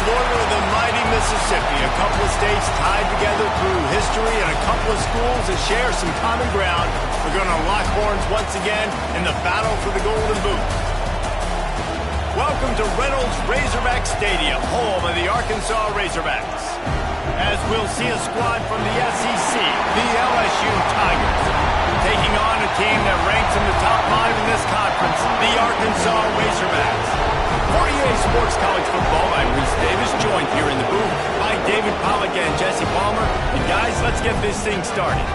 border of the mighty Mississippi, a couple of states tied together through history and a couple of schools that share some common ground are going to lock horns once again in the battle for the Golden Boot. Welcome to Reynolds Razorback Stadium, home of the Arkansas Razorbacks. As we'll see a squad from the SEC, the LSU Tigers, taking on a team that ranks in the top 5 in this conference, the Arkansas Razorbacks. For EA Sports College Football, I'm Reese Davis, joined here in the booth by David Pollack and Jesse Palmer. And guys, let's get this thing started.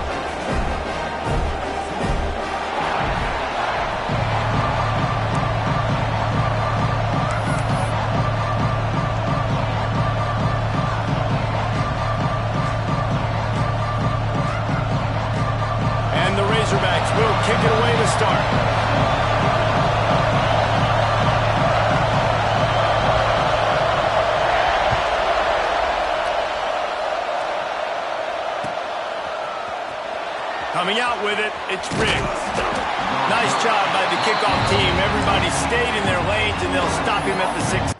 And the Razorbacks will kick it away to start. Coming out with it, it's Riggs. Nice job by the kickoff team. Everybody stayed in their lanes, and they'll stop him at the 6.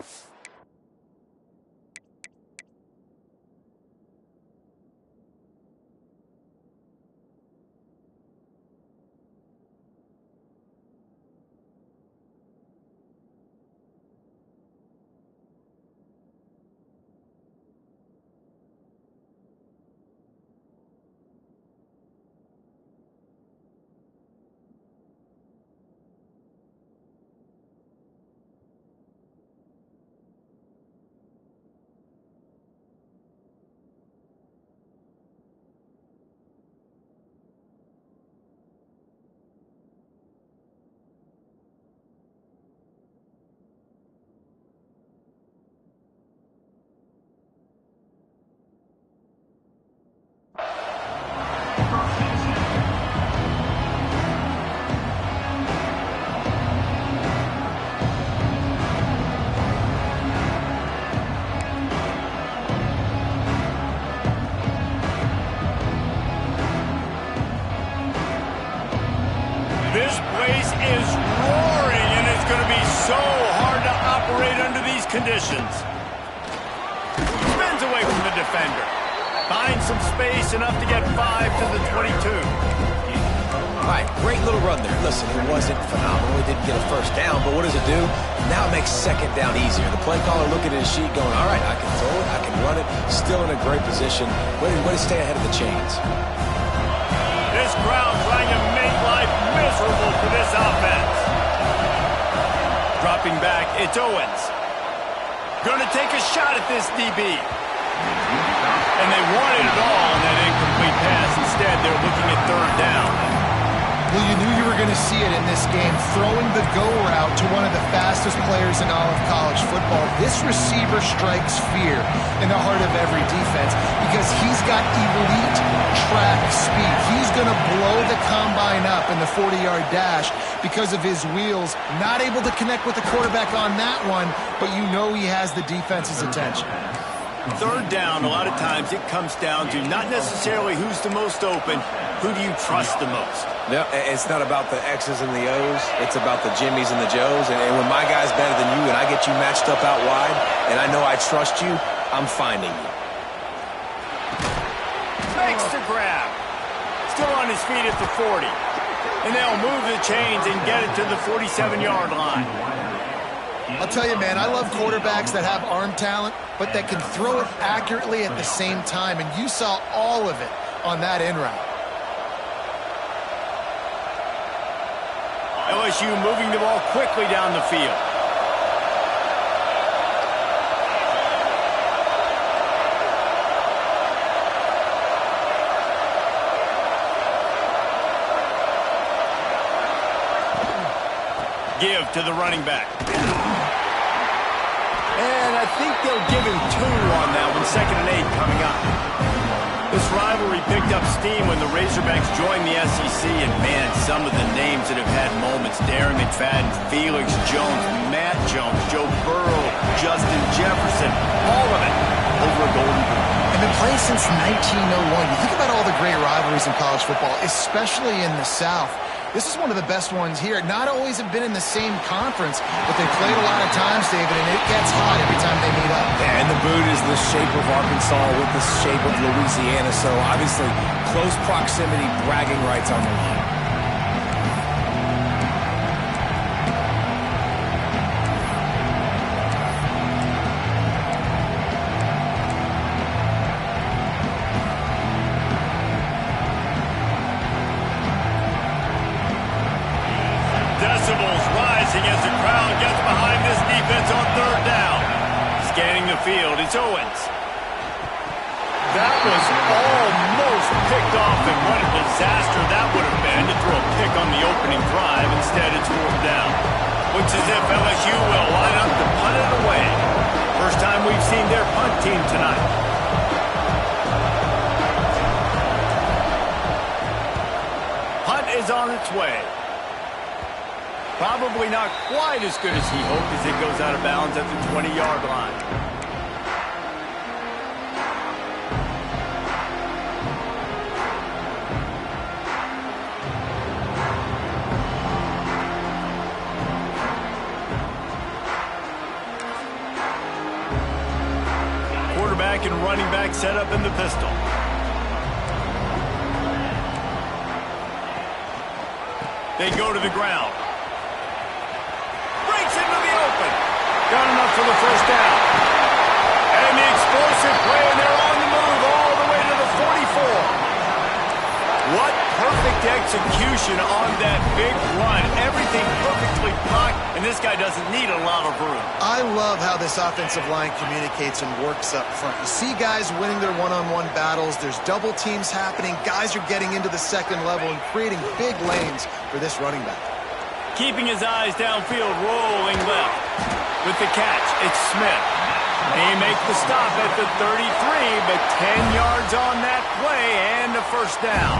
This place is roaring, and it's going to be so hard to operate under these conditions. Spins away from the defender. Finds some space, enough to get 5 to the 22. All right, great little run there. Listen, it wasn't phenomenal. It didn't get a first down, but what does it do? Now it makes second down easier. The play caller looking at his sheet going, all right, I can throw it, I can run it. Still in a great position. Way to stay ahead of the chains. This crowd trying to make life miserable for this offense. Dropping back, it's Owens. Going to take a shot at this DB. And they wanted it all on that incomplete pass. Instead, they're looking at third down. Well, you knew you were going to see it in this game, throwing the go route to one of the fastest players in all of college football. This receiver strikes fear in the heart of every defense because he's got elite track speed. He's going to blow the combine up in the 40-yard dash because of his wheels. Not able to connect with the quarterback on that one, but you know he has the defense's attention. Third down, a lot of times it comes down to not necessarily who's the most open, who do you trust the most? No, it's not about the X's and the O's. It's about the Jimmys and the Joes. And when my guy's better than you and I get you matched up out wide and I know I trust you, I'm finding you. Makes the grab. Still on his feet at the 40. And they'll move the chains and get it to the 47-yard line. I'll tell you, man, I love quarterbacks that have arm talent, but that can throw it accurately at the same time. And you saw all of it on that in route. LSU moving the ball quickly down the field. Give to the running back. And I think they'll give him 2 on that one. 2nd and 8 coming up. This rivalry picked up steam when the Razorbacks joined the SEC, and man, some of the names that have had moments: Darren McFadden, Felix Jones, Matt Jones, Joe Burrow, Justin Jefferson, all of it over a Golden Boot. And been playing since 1901. You think about all the great rivalries in college football, especially in the South. This is one of the best ones here. Not always have been in the same conference, but they played a lot of times, David, and it gets hot every time they meet up. Yeah, and the boot is the shape of Arkansas with the shape of Louisiana, so obviously close proximity, bragging rights on the line. Decibels rising as the crowd gets behind this defense on third down. Scanning the field, it's Owens. That was almost picked off, and what a disaster that would have been to throw a pick on the opening drive. Instead, it's fourth down. Looks as if LSU will line up to punt it away. First time we've seen their punt team tonight. Punt is on its way. Probably not quite as good as he hoped as it goes out of bounds at the 20-yard line. Quarterback and running back set up in the pistol. They go to the ground. Got enough for the first down. And the explosive play, and they're on the move all the way to the 44. What perfect execution on that big run. Everything perfectly blocked, and this guy doesn't need a lot of room. I love how this offensive line communicates and works up front. You see guys winning their one-on-one battles. There's double teams happening. Guys are getting into the second level and creating big lanes for this running back. Keeping his eyes downfield, rolling left. With the catch, it's Smith. He makes the stop at the 33, but 10 yards on that play and a first down.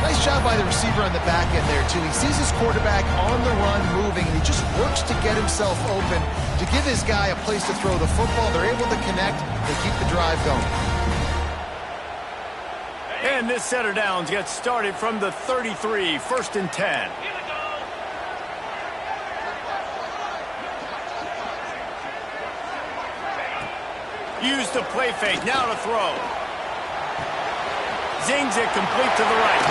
Nice job by the receiver on the back end there, too. He sees his quarterback on the run moving, and he just works to get himself open to give his guy a place to throw the football. They're able to connect. They keep the drive going. And this set of downs gets started from the 33, first and 10. Use the play fake, now to throw. Zings it complete to the right.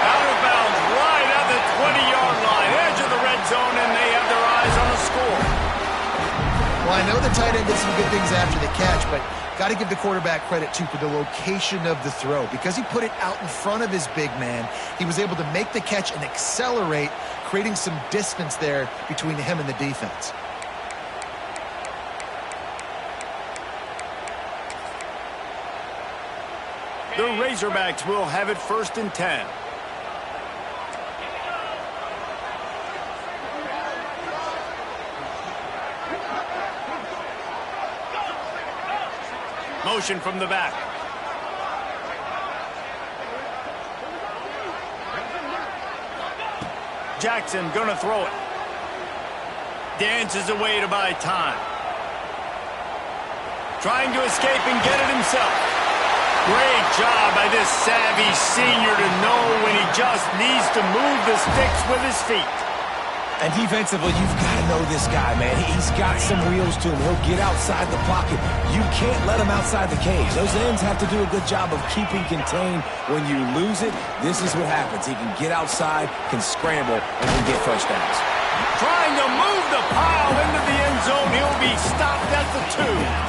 Out of bounds, right at the 20-yard line. Edge of the red zone, and they have their eyes on the score. Well, I know the tight end did some good things after the catch, but got to give the quarterback credit, too, for the location of the throw. Because he put it out in front of his big man, he was able to make the catch and accelerate, creating some distance there between him and the defense. The Razorbacks will have it first and 10. Motion from the back. Jackson gonna throw it. Dances away to buy time. Trying to escape and get it himself. Great job by this savvy senior to know when he just needs to move the sticks with his feet. And defensively, you've got to know this guy, man. He's got some wheels to him. He'll get outside the pocket. You can't let him outside the cage. Those ends have to do a good job of keeping contained. When you lose it, this is what happens. He can get outside, can scramble, and can get first downs. Trying to move the pile into the end zone. He'll be stopped at the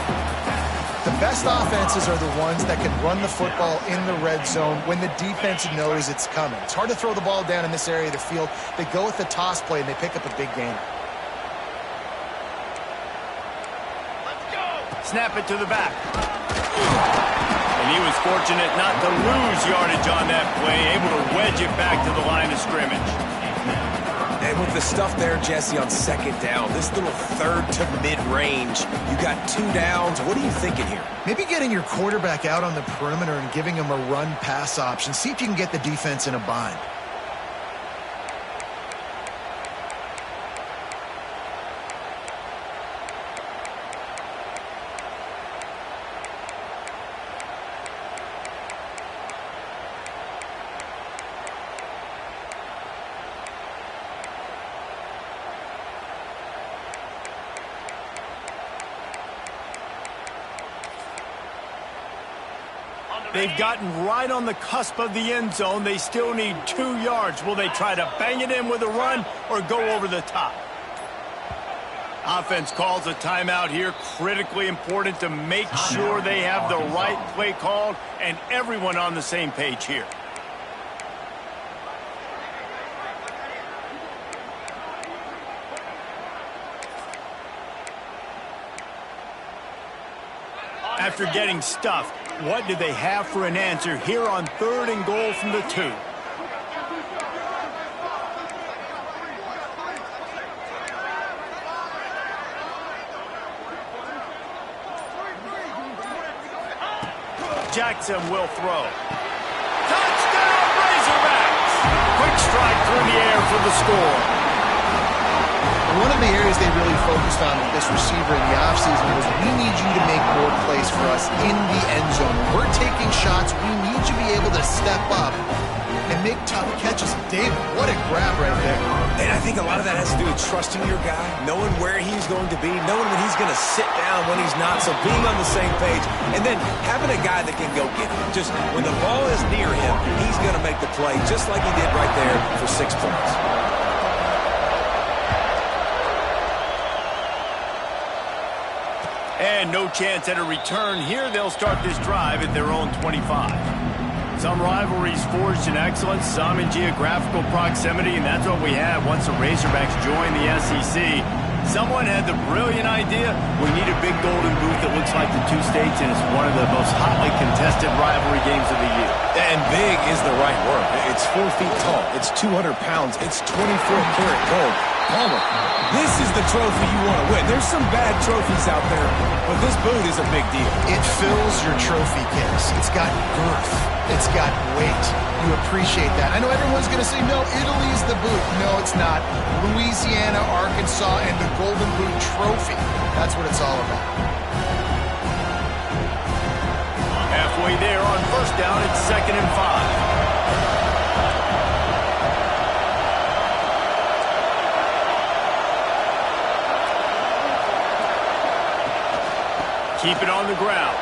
2. The best offenses are the ones that can run the football in the red zone when the defense knows it's coming. It's hard to throw the ball down in this area of the field. They go with the toss play, and they pick up a big gain. Snap it to the back. And he was fortunate not to lose yardage on that play, able to wedge it back to the line of scrimmage. And with the stuff there, Jesse, on second down, this little third to mid-range, you got 2 downs. What are you thinking here? Maybe getting your quarterback out on the perimeter and giving him a run-pass option. See if you can get the defense in a bind. They've gotten right on the cusp of the end zone. They still need 2 yards. Will they try to bang it in with a run or go over the top? Offense calls a timeout here. Critically important to make sure they have the right play called and everyone on the same page here. After getting stuffed, what do they have for an answer here on 3rd and goal from the 2? Jackson will throw. Touchdown, Razorbacks! Quick strike through the air for the score. One of the areas they really focused on with this receiver in the offseason was we need you to make more plays for us in the end zone. When we're taking shots, we need you to be able to step up and make tough catches. David, what a grab right there. And I think a lot of that has to do with trusting your guy, knowing where he's going to be, knowing when he's going to sit down, when he's not, so being on the same page, and then having a guy that can go get it. Just when the ball is near him, he's going to make the play, just like he did right there for 6 points. And no chance at a return here. They'll start this drive at their own 25. Some rivalries forged in excellence, some in geographical proximity, and that's what we have once the Razorbacks joined the SEC. Someone had the brilliant idea, we need a big golden boot that looks like the 2 states, and it's one of the most hotly contested rivalry games of the year. And big is the right word. It's 4 feet tall. It's 200 pounds. It's 24-karat gold. Palmer, this is the trophy you want to win. There's some bad trophies out there, but this boot is a big deal. It fills your trophy case. It's got girth. It's got weight. You appreciate that. I know everyone's going to say, no, Italy's the boot. No, it's not. Louisiana, Arkansas, and the Golden Boot Trophy. That's what it's all about. Halfway there on 1st down, it's 2nd and 5. Keep it on the ground.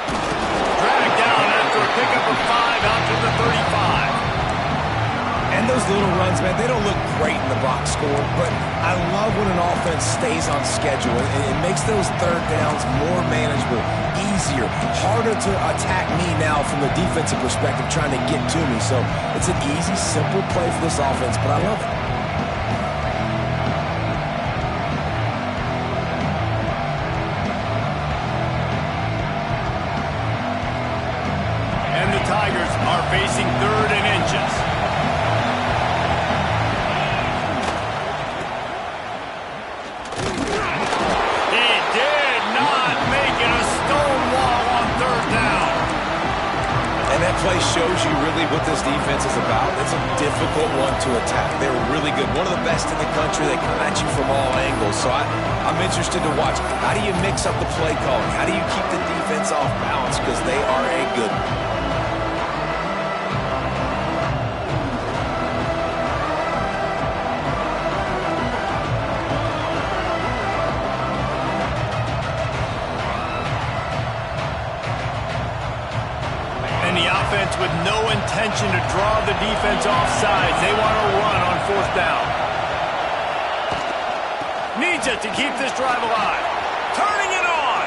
Drag down after a pickup of 5 out to the 35. And those little runs, man, they don't look great in the box score, but I love when an offense stays on schedule. It makes those 3rd downs more manageable, easier, harder to attack me now from the defensive perspective trying to get to me. So it's an easy, simple play for this offense, but I love it. Tigers are facing 3rd and inches. He did not make it a stone wall on 3rd down. And that play shows you really what this defense is about. It's a difficult one to attack. They're really good. One of the best in the country. They come at you from all angles. So I'm interested to watch. How do you mix up the play calling? How do you keep the defense off balance? Because they are a good one. With no intention to draw the defense off sides. They want to run on 4th down. Needs it to keep this drive alive. Turning it on.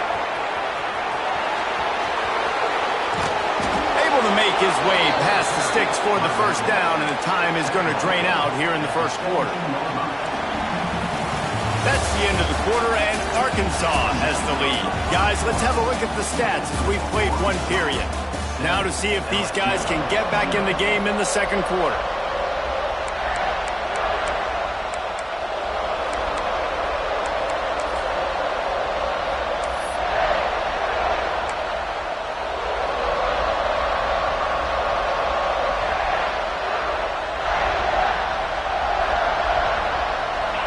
Able to make his way past the sticks for the 1st down, and the time is going to drain out here in the 1st quarter. That's the end of the quarter, and Arkansas has the lead. Guys, let's have a look at the stats as we've played 1 period. Now to see if these guys can get back in the game in the 2nd quarter.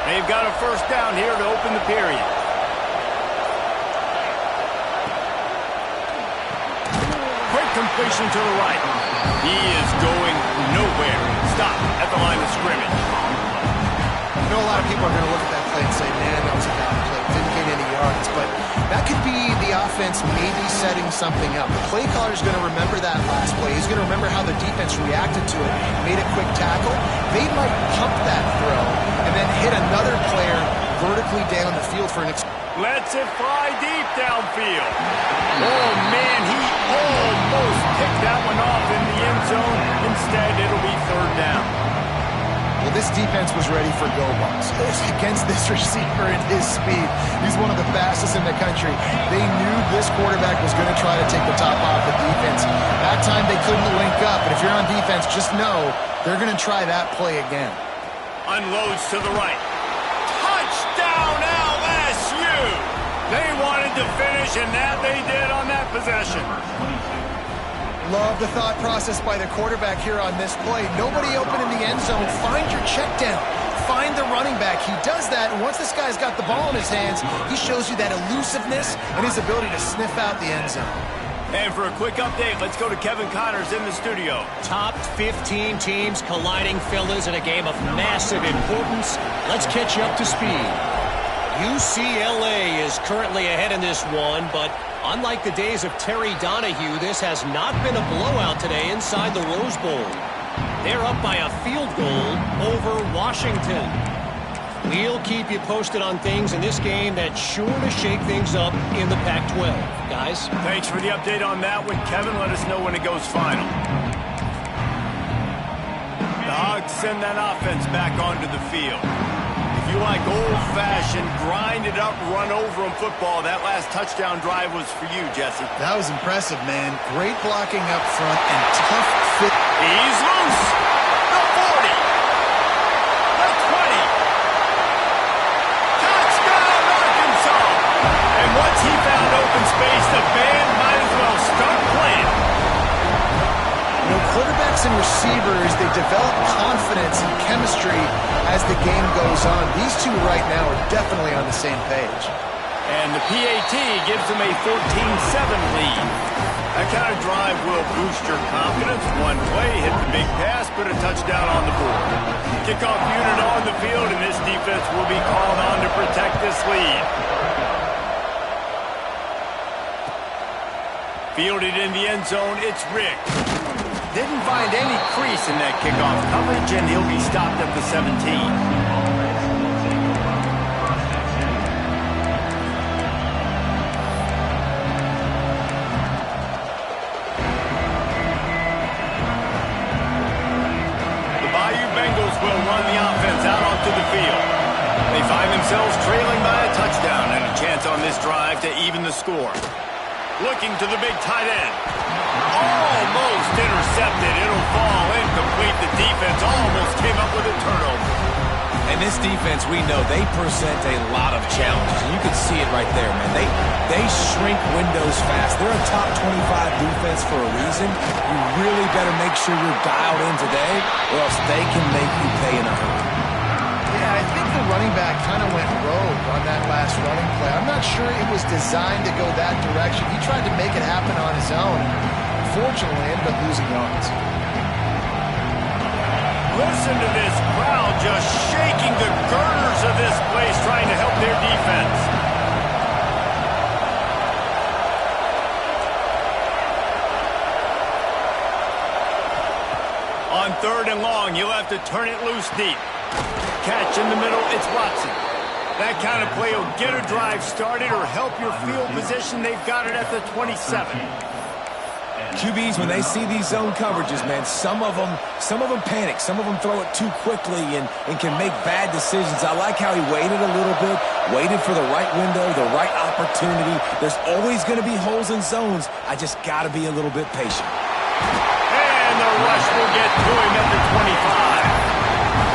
They've got a 1st down here to open the period. Completion to the right. He is going nowhere. Stop at the line of scrimmage. I know a lot of people are going to look at that play and say, man, that was a bad play. Didn't gain any yards. But that could be the offense may be setting something up. The play caller is going to remember that last play. He's going to remember how the defense reacted to it, made a quick tackle. They might pump that throw and then hit another player vertically down the field for an lets it fly deep downfield. Oh, man, he almost picked that one off in the end zone. Instead, it'll be third down. Well, this defense was ready for go balls against this receiver and his speed. He's one of the fastest in the country. They knew this quarterback was going to try to take the top off the defense. That time they couldn't link up, but if you're on defense, just know they're going to try that play again. Unloads to the right. Touchdown, LSU! They wanted to finish, and that they did on that possession. Love the thought process by the quarterback here on this play. Nobody open in the end zone. Find your check down. Find the running back. He does that, and once this guy's got the ball in his hands, he shows you that elusiveness and his ability to sniff out the end zone. And for a quick update, let's go to Kevin Connors in the studio. Top 15 teams colliding, fellas, in a game of massive importance. Let's catch you up to speed. UCLA is currently ahead in this one, but unlike the days of Terry Donahue, this has not been a blowout today inside the Rose Bowl. They're up by a field goal over Washington. We'll keep you posted on things in this game that's sure to shake things up in the Pac-12. Guys? Thanks for the update on that one, Kevin. Let us know when it goes final. The Hogs send that offense back onto the field. If you like old-fashioned, grind-it-up, run-over-'em football, that last touchdown drive was for you, Jesse. That was impressive, man. Great blocking up front and tough fit. He's loose. The 40. The 20. Touchdown, Arkansas. And once he found open space, the band might as well start playing. You know, quarterbacks and receivers, they develop confidence and chemistry as the game goes on. These two right now are definitely on the same page. And the PAT gives them a 14-7 lead. That kind of drive will boost your confidence. One play, hit the big pass, put a touchdown on the board. Kickoff unit on the field, and this defense will be called on to protect this lead. Fielded in the end zone, it's Rick. Didn't find any crease in that kickoff coverage, and he'll be stopped at the 17. The Bayou Bengals will run the offense out onto the field. They find themselves trailing by a touchdown and a chance on this drive to even the score. Looking to the big tight end. Almost intercepted. It'll fall incomplete. The defense almost came up with a turnover. And this defense, we know, they present a lot of challenges. And you can see it right there, man. They shrink windows fast. They're a top 25 defense for a reason. You really better make sure you're dialed in today, or else they can make you pay in a hurry. Yeah, I think the running back kind of went rogue on that last running play. I'm not sure it was designed to go that direction. He tried to make it happen on his own. Unfortunately, ended up losing yards. Listen to this crowd just shaking the girders of this place, trying to help their defense. On 3rd and long, you'll have to turn it loose deep. Catch in the middle, it's Watson. That kind of play will get a drive started or help your field position. They've got it at the 27. QBs, when they see these zone coverages, man, some of them panic. Some of them throw it too quickly and can make bad decisions. I like how he waited a little bit, waited for the right window, the right opportunity. There's always going to be holes in zones. I just got to be a little bit patient. And the rush will get to him at the 25.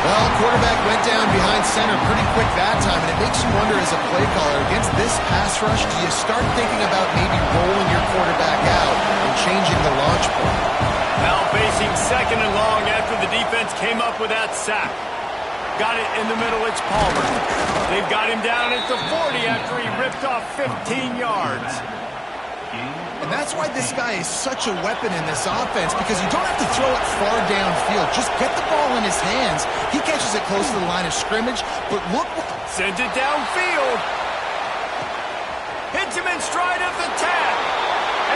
Well, quarterback went down behind center pretty quick that time, and it makes you wonder as a play caller, against this pass rush, do you start thinking about maybe rolling your quarterback out and changing the launch point? Now facing 2nd and long after the defense came up with that sack. Got it in the middle, it's Palmer. They've got him down at the 40 after he ripped off 15 yards. And that's why this guy is such a weapon in this offense, because you don't have to throw it far downfield. Just get the ball in his hands. He catches it close to the line of scrimmage, but look. Sends it downfield. It's takes him in stride of the 10.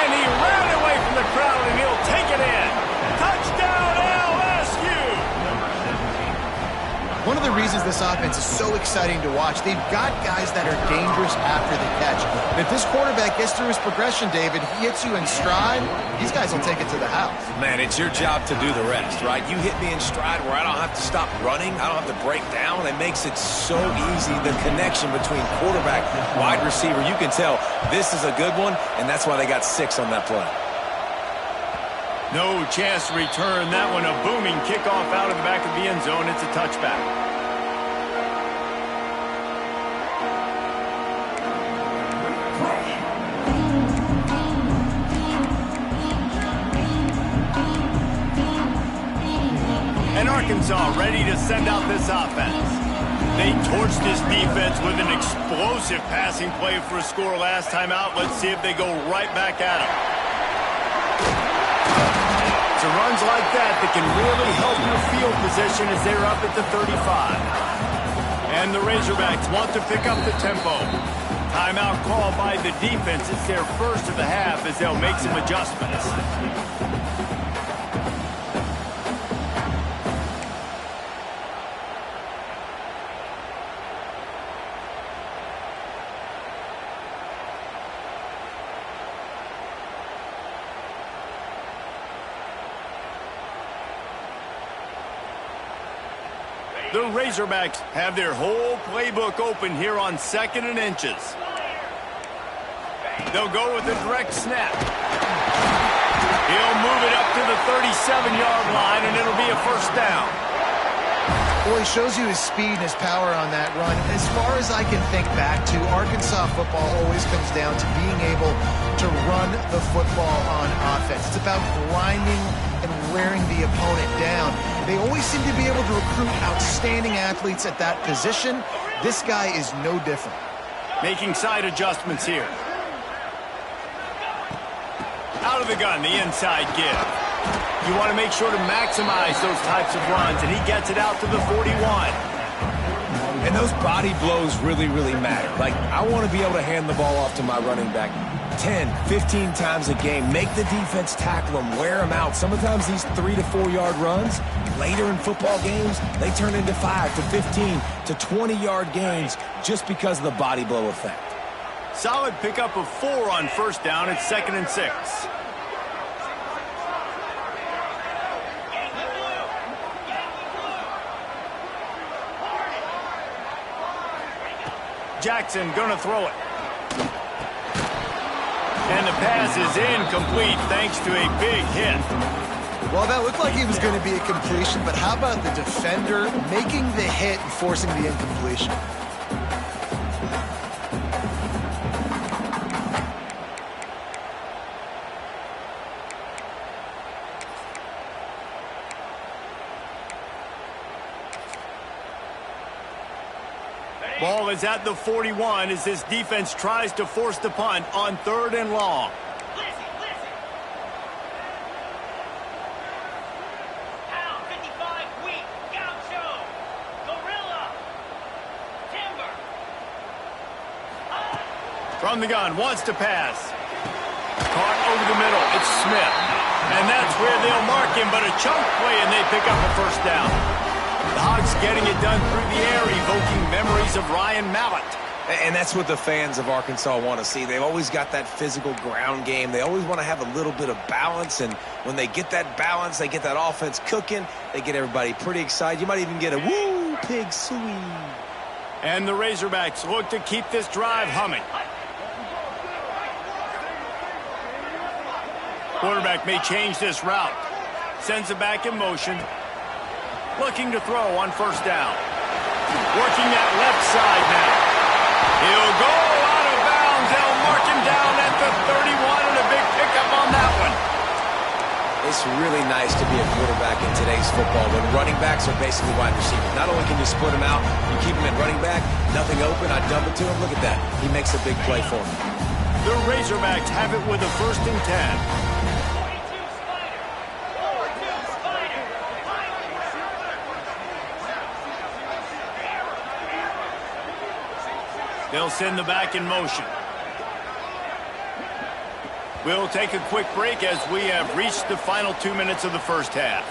And he ran away from the crowd, and he'll take it in. Touchdown, LSU! One of the reasons this offense is so exciting to watch, they've got guys that are dangerous after the catch. And if this quarterback gets through his progression, David, he hits you in stride, these guys will take it to the house. Man, it's your job to do the rest, right? You hit me in stride where I don't have to stop running. I don't have to break down. It makes it so easy, the connection between quarterback, wide receiver. You can tell this is a good one, and that's why they got 6 on that play. No chance to return that one. A booming kickoff out of the back of the end zone. It's a touchback. And Arkansas ready to send out this offense. They torched this defense with an explosive passing play for a score last time out. Let's see if they go right back at them. It's runs like that can really help your field position as they're up at the 35. And the Razorbacks want to pick up the tempo. Timeout call by the defense. It's their first of the half as they'll make some adjustments. The Razorbacks have their whole playbook open here on 2nd and inches. They'll go with a direct snap. He'll move it up to the 37-yard line, and it'll be a first down. Well, he shows you his speed and his power on that run. As far as I can think back to, Arkansas football always comes down to being able to run the football on offense. It's about grinding and wearing the opponent down. They always seem to be able to recruit outstanding athletes at that position. This guy is no different. Making side adjustments here. Out of the gun, the inside give. You want to make sure to maximize those types of runs, and he gets it out to the 41. And those body blows really, really matter. Like, I want to be able to hand the ball off to my running back 10, 15 times a game. Make the defense tackle them, wear them out. Sometimes these 3 to 4 yard runs, later in football games, they turn into 5 to 15 to 20-yard gains just because of the body blow effect. Solid pickup of 4 on first down. It's 2nd and 6. Jackson gonna throw it. And the pass is incomplete thanks to a big hit. Well, that looked like he was going to be a completion, but how about the defender making the hit and forcing the incompletion? Ball is at the 41 as this defense tries to force the punt on 3rd and long. From the gun, wants to pass. Caught over the middle. It's Smith. And that's where they'll mark him, but a chunk play, and they pick up a first down. The Hogs getting it done through the air, evoking memories of Ryan Mallett. And that's what the fans of Arkansas want to see. They've always got that physical ground game. They always want to have a little bit of balance, and when they get that balance, they get that offense cooking, they get everybody pretty excited. You might even get a woo, pig suey. And the Razorbacks look to keep this drive humming. Quarterback may change this route. Sends it back in motion. Looking to throw on first down. Working that left side now. He'll go out of bounds. They'll mark him down at the 31, and a big pickup on that one. It's really nice to be a quarterback in today's football when running backs are basically wide receivers. Not only can you split them out, you keep them at running back, nothing open, I dump it to him. Look at that. He makes a big play for me. The Razorbacks have it with a 1st and 10. They'll send the back in motion. We'll take a quick break as we have reached the final 2 minutes of the first half.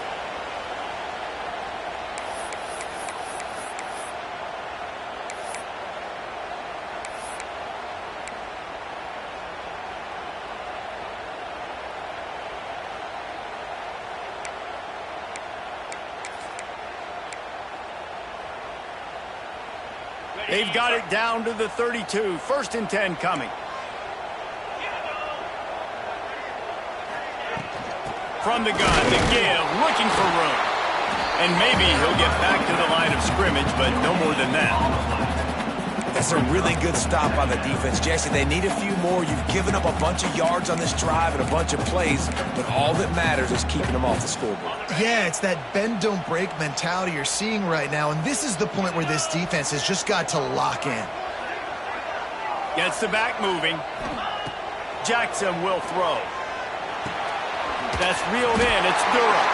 They've got it down to the 32. 1st and 10 coming. From the gun, the give, looking for room. And maybe he'll get back to the line of scrimmage, but no more than that. That's a really good stop by the defense, Jesse. They need a few more. You've given up a bunch of yards on this drive and a bunch of plays, but all that matters is keeping them off the scoreboard. Yeah, it's that bend, don't break mentality you're seeing right now, and this is the point where this defense has just got to lock in. Gets the back moving. Jackson will throw. That's reeled in. It's Durham.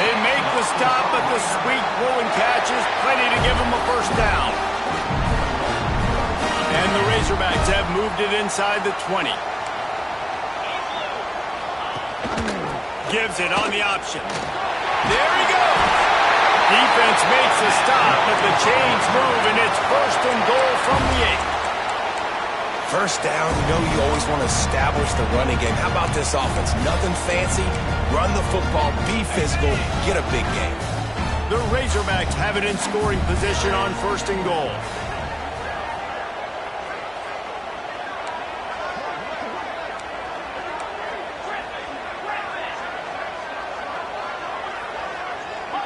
They make the stop, but the sweet throw and catch is plenty to give them a first down. And the Razorbacks have moved it inside the 20. Gives it on the option. There he goes. Defense makes a stop, but the chains move, and it's 1st and goal from the 8. First down, you always want to establish the running game. How about this offense? Nothing fancy. Run the football, be physical, get a big game. The Razorbacks have it in scoring position on 1st and goal.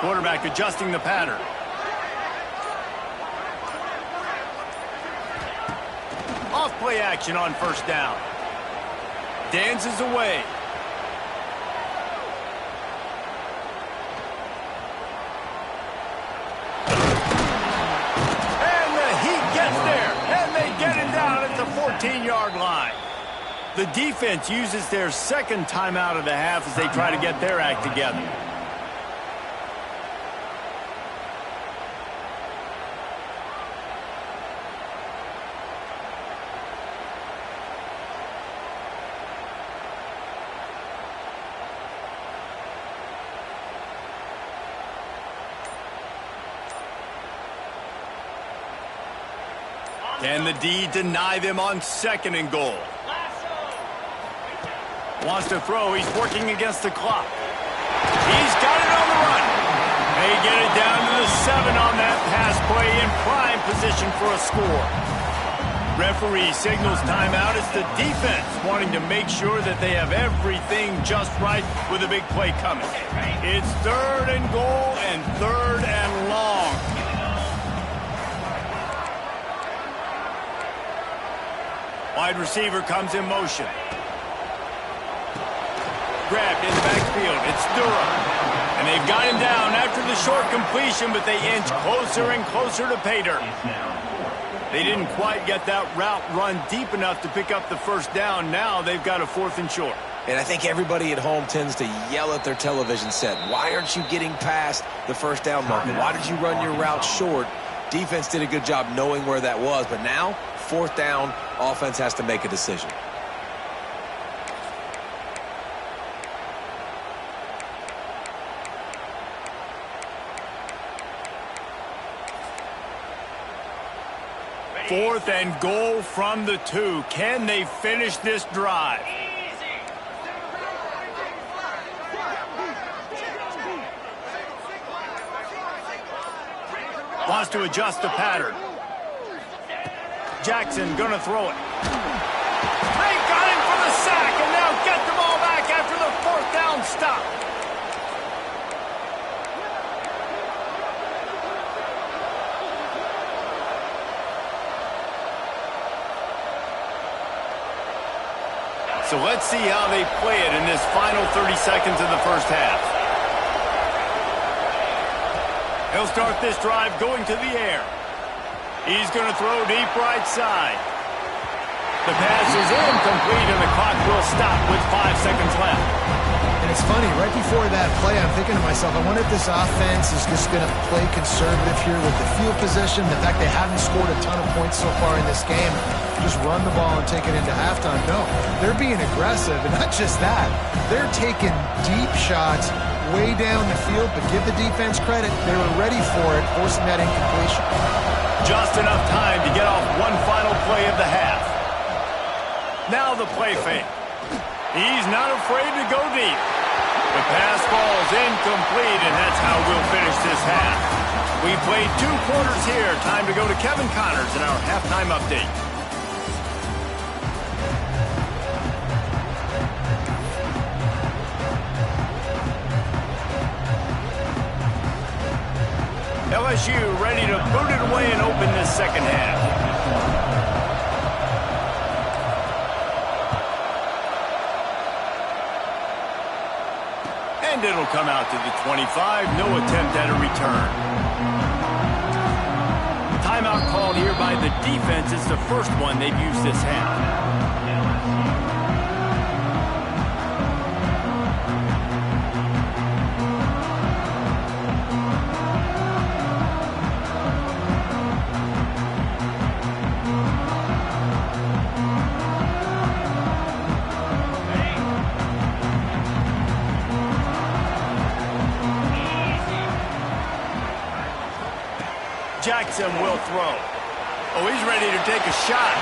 Quarterback adjusting the pattern. Off-play action on 1st down. Dances away. And the Heat gets there. And they get it down at the 14-yard line. The defense uses their 2nd timeout of the half as they try to get their act together. Can the D deny them on 2nd and goal? Wants to throw. He's working against the clock. He's got it on the run. They get it down to the 7 on that pass play in prime position for a score. Referee signals timeout. It's the defense wanting to make sure that they have everything just right with a big play coming. It's 3rd and goal and 3rd and long. Wide receiver comes in motion. Grabbed in the backfield. It's Durham. And they've got him down after the short completion, but they inch closer and closer to pay dirt. They didn't quite get that route run deep enough to pick up the 1st down. Now they've got a 4th and short. And I think everybody at home tends to yell at their television set. Why aren't you getting past the 1st down marker? Why did you run your route short? Defense did a good job knowing where that was, but now 4th down, offense has to make a decision. Fourth and goal from the 2. Can they finish this drive? Wants to adjust the pattern. Jackson gonna throw it. They got him for the sack, and now get the ball back after the 4th down stop. So let's see how they play it in this final 30 seconds of the first half. He'll start this drive going to the air. He's going to throw deep right side. The pass is incomplete, and the clock will stop with 5 seconds left. And It's funny, right before that play, I'm thinking to myself, I wonder if this offense is just going to play conservative here with the field position, the fact they haven't scored a ton of points so far in this game, just run the ball and take it into halftime. No, they're being aggressive, and not just that, they're taking deep shots way down the field, but give the defense credit. They were ready for it, forcing that incompletion. Just enough time to get off one final play of the half. Now the play fake. He's not afraid to go deep. The pass falls incomplete, and that's how we'll finish this half. We played 2 quarters here. Time to go to Kevin Connors in our halftime update. LSU ready to boot it away and open this second half. And it'll come out to the 25. No attempt at a return. Timeout called here by the defense. It's the first one they've used this half. Jackson will throw. Oh, he's ready to take a shot.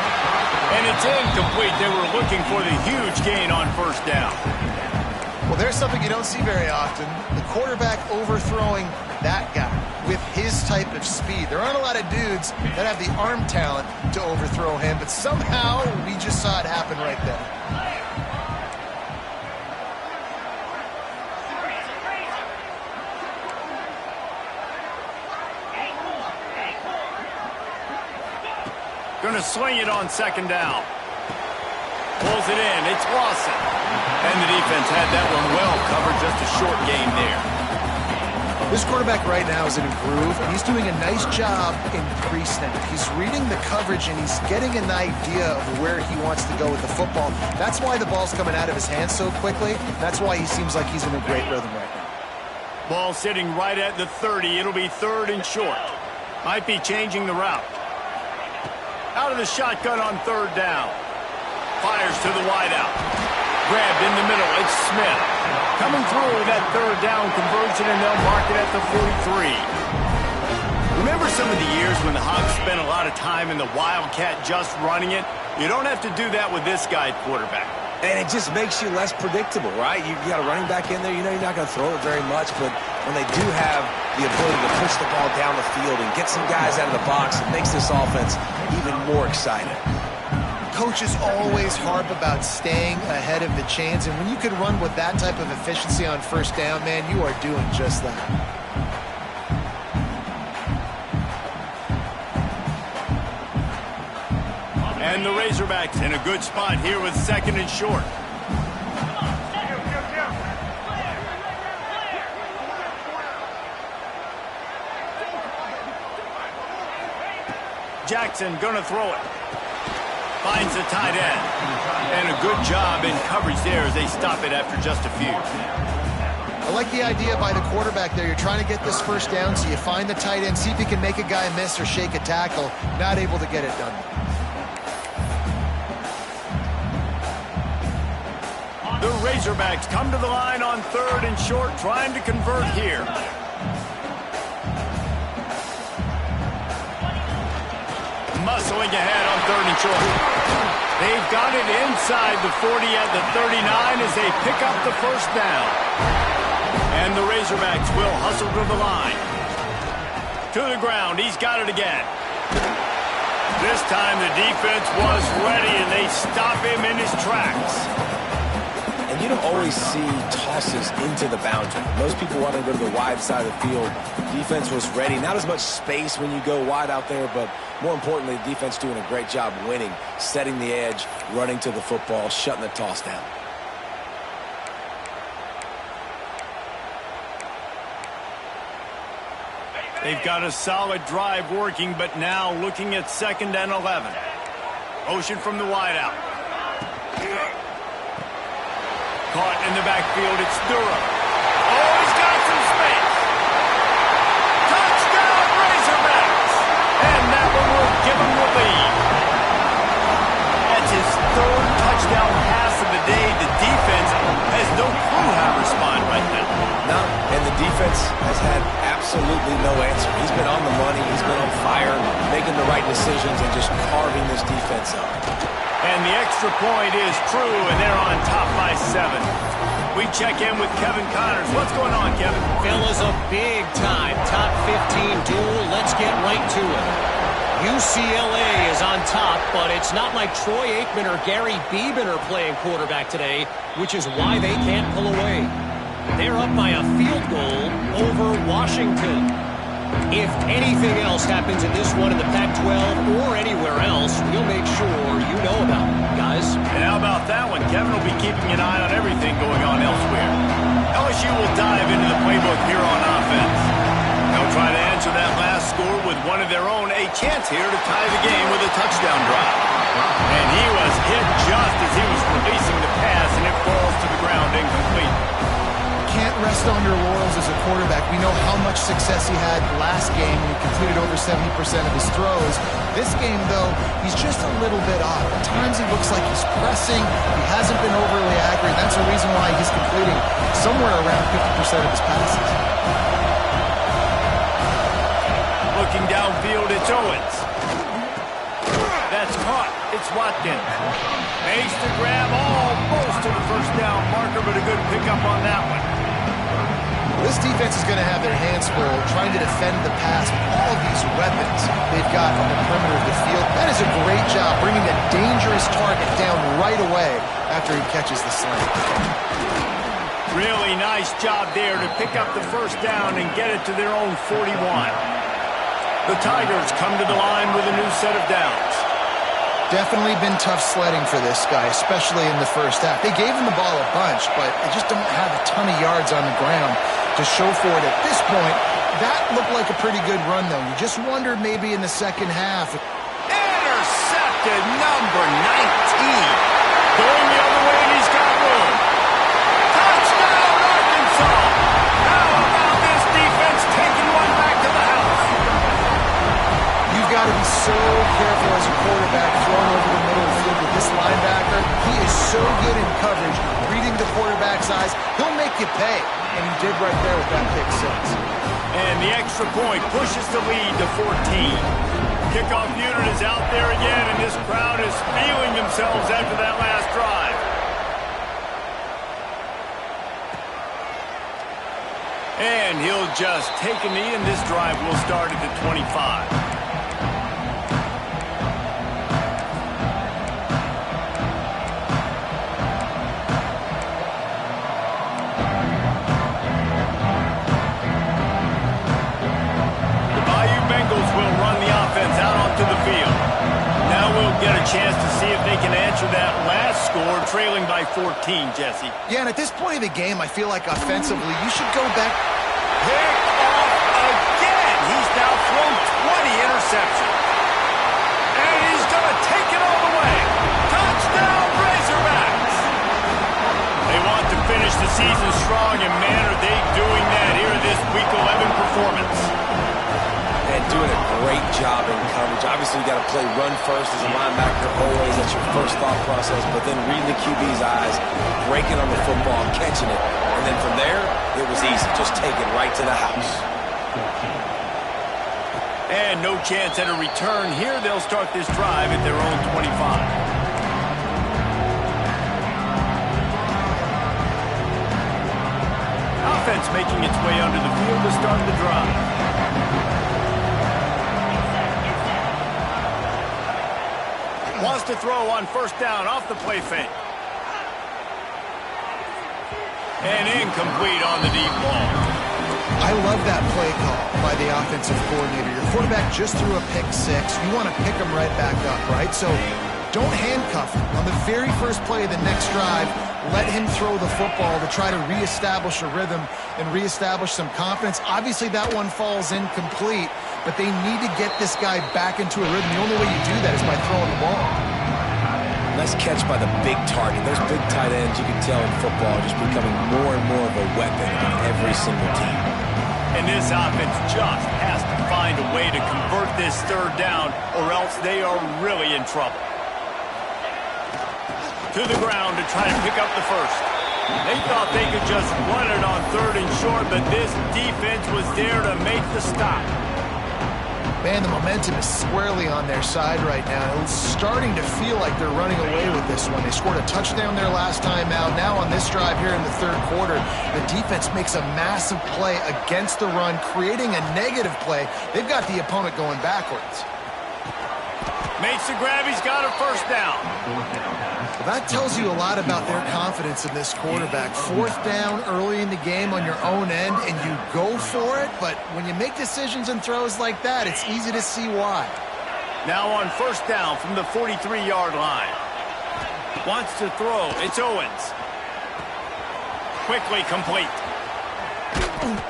And it's incomplete. They were looking for the huge gain on first down. Well, there's something you don't see very often. The quarterback overthrowing that guy with his type of speed. There aren't a lot of dudes that have the arm talent to overthrow him, but somehow we just saw it happen right there. Going to swing it on second down. Pulls it in. It's Lawson. And the defense had that one well covered. Just a short gain there. This quarterback right now is in a groove, and he's doing a nice job in pre-snap. He's reading the coverage, and he's getting an idea of where he wants to go with the football. That's why the ball's coming out of his hands so quickly. That's why he seems like he's in a great rhythm right now. Ball sitting right at the 30. It'll be 3rd and short. Might be changing the route. Out of the shotgun on 3rd down. Fires to the wideout. Grabbed in the middle. It's Smith. Coming through that 3rd down conversion, and they'll mark it at the 43. Remember some of the years when the Hogs spent a lot of time in the Wildcat just running it? You don't have to do that with this guy quarterback. And it just makes you less predictable, right? You got a running back in there. You know you're not going to throw it very much, but when they do have the ability to push the ball down the field and get some guys out of the box, it makes this offense even more exciting. Coaches always harp about staying ahead of the chains, and when you can run with that type of efficiency on first down, man, you are doing just that. And the Razorbacks in a good spot here with 2nd and short. Jackson gonna throw it. Finds the tight end. And a good job in coverage there as they stop it after just a few. I like the idea by the quarterback there. You're trying to get this first down, so you find the tight end, see if you can make a guy miss or shake a tackle. Not able to get it done. The Razorbacks come to the line on 3rd and short, trying to convert here. Muscling ahead on 3rd and short. They've got it inside the 40 at the 39 as they pick up the first down. And the Razorbacks will hustle to the line. To the ground. He's got it again. This time the defense was ready, and they stop him in his tracks. And you don't always see tosses into the boundary. Most people want to go to the wide side of the field. Defense was ready. Not as much space when you go wide out there, but more importantly, the defense doing a great job winning, setting the edge, running to the football, shutting the toss down. They've got a solid drive working, but now looking at 2nd and 11. Motion from the wideout. Caught in the backfield, it's Durham. Oh, he's got some space. Touchdown, Razorbacks! And that one will give him the lead. That's his third touchdown pass of the day. The defense has no clue how to respond right now. No, and the defense has had absolutely no answer. He's been on the money. He's been on fire, making the right decisions and just carving this defense up. And the extra point is true, and they're on top by 7. We check in with Kevin Connors. What's going on, Kevin? Fellas, a big-time top 15 duel. Let's get right to it. UCLA is on top, but it's not like Troy Aikman or Gary Beeman are playing quarterback today, which is why they can't pull away. They're up by a field goal over Washington. If anything else happens in this one in the Pac-12 or anywhere else, we'll make sure you know about it, guys. And how about that one? Kevin will be keeping an eye on everything going on elsewhere. LSU will dive into the playbook here on offense. They'll try to answer that last score with one of their own, a chance here to tie the game with a touchdown drive. And he was hit just as he was releasing the pass, and it falls to the ground incomplete. Can't rest on your laurels as a quarterback. We know how much success he had last game when he completed over 70% of his throws. This game, though, he's just a little bit off. At times he looks like he's pressing. He hasn't been overly accurate. That's the reason why he's completing somewhere around 50% of his passes. Looking downfield, it's Owens. That's caught. It's Watkins. Makes the grab almost to the first down marker, but a good pickup on that one. This defense is going to have their hands full trying to defend the pass with all of these weapons they've got on the perimeter of the field. That is a great job bringing a dangerous target down right away after he catches the slant. Really nice job there to pick up the first down and get it to their own 41. The Tigers come to the line with a new set of downs. Definitely been tough sledding for this guy, especially in the first half. They gave him the ball a bunch, but they just don't have a ton of yards on the ground to show for it at this point. That looked like a pretty good run, though. You just wondered maybe in the second half. Intercepted, number 19. Going the other way, and he's got room. Touchdown, Arkansas! How about this defense taking one back to the house? You've got to be so careful as a quarterback throwing over the middle of the field with this linebacker. He is so good in coverage, reading the quarterback's eyes. He'll make you pay, and he did right there with that pick six. And the extra point pushes the lead to 14. Kickoff unit is out there again, and this crowd is feeling themselves after that last drive. And he'll just take a knee, and this drive will start at the 25. Out onto the field. Now we'll get a chance to see if they can answer that last score, trailing by 14, Jesse. Yeah, and at this point of the game, I feel like offensively, you should go back. Picked off again. He's now thrown 20 interceptions. And he's going to take it all the way. Touchdown, Razorbacks! They want to finish the season strong, and man, are they doing that here in this Week 11 performance. And doing a great job in coverage. Obviously, you got to play run first as a linebacker always. That's your first thought process. But then reading the QB's eyes, breaking on the football, catching it. And then from there, it was easy. Just take it right to the house. And no chance at a return here. They'll start this drive at their own 25. Offense making its way under the field to start the drive. Wants to throw on first down off the play fake. And incomplete on the deep ball. I love that play call by the offensive coordinator. Your quarterback just threw a pick six. You want to pick him right back up, right? So don't handcuff him. On the very first play of the next drive, let him throw the football to try to reestablish a rhythm and reestablish some confidence. Obviously, that one falls incomplete, but they need to get this guy back into a rhythm. The only way you do that is by throwing the ball. No, Nice catch by the big target. Those big tight ends, you can tell in football, are just becoming more and more of a weapon on every single team. And this offense just has to find a way to convert this third down, or else they are really in trouble. To the ground to try to pick up the first. They thought they could just run it on 3rd and short, but this defense was there to make the stop. Man, the momentum is squarely on their side right now. It's starting to feel like they're running away with this one. They scored a touchdown their last time out. Now on this drive here in the 3rd quarter, the defense makes a massive play against the run, creating a negative play. They've got the opponent going backwards. Makes the grab. He's got a first down. Well, that tells you a lot about their confidence in this quarterback. 4th down early in the game on your own end, and you go for it. But when you make decisions and throws like that, it's easy to see why. Now on 1st down from the 43-yard line. Wants to throw. It's Owens. Quickly complete.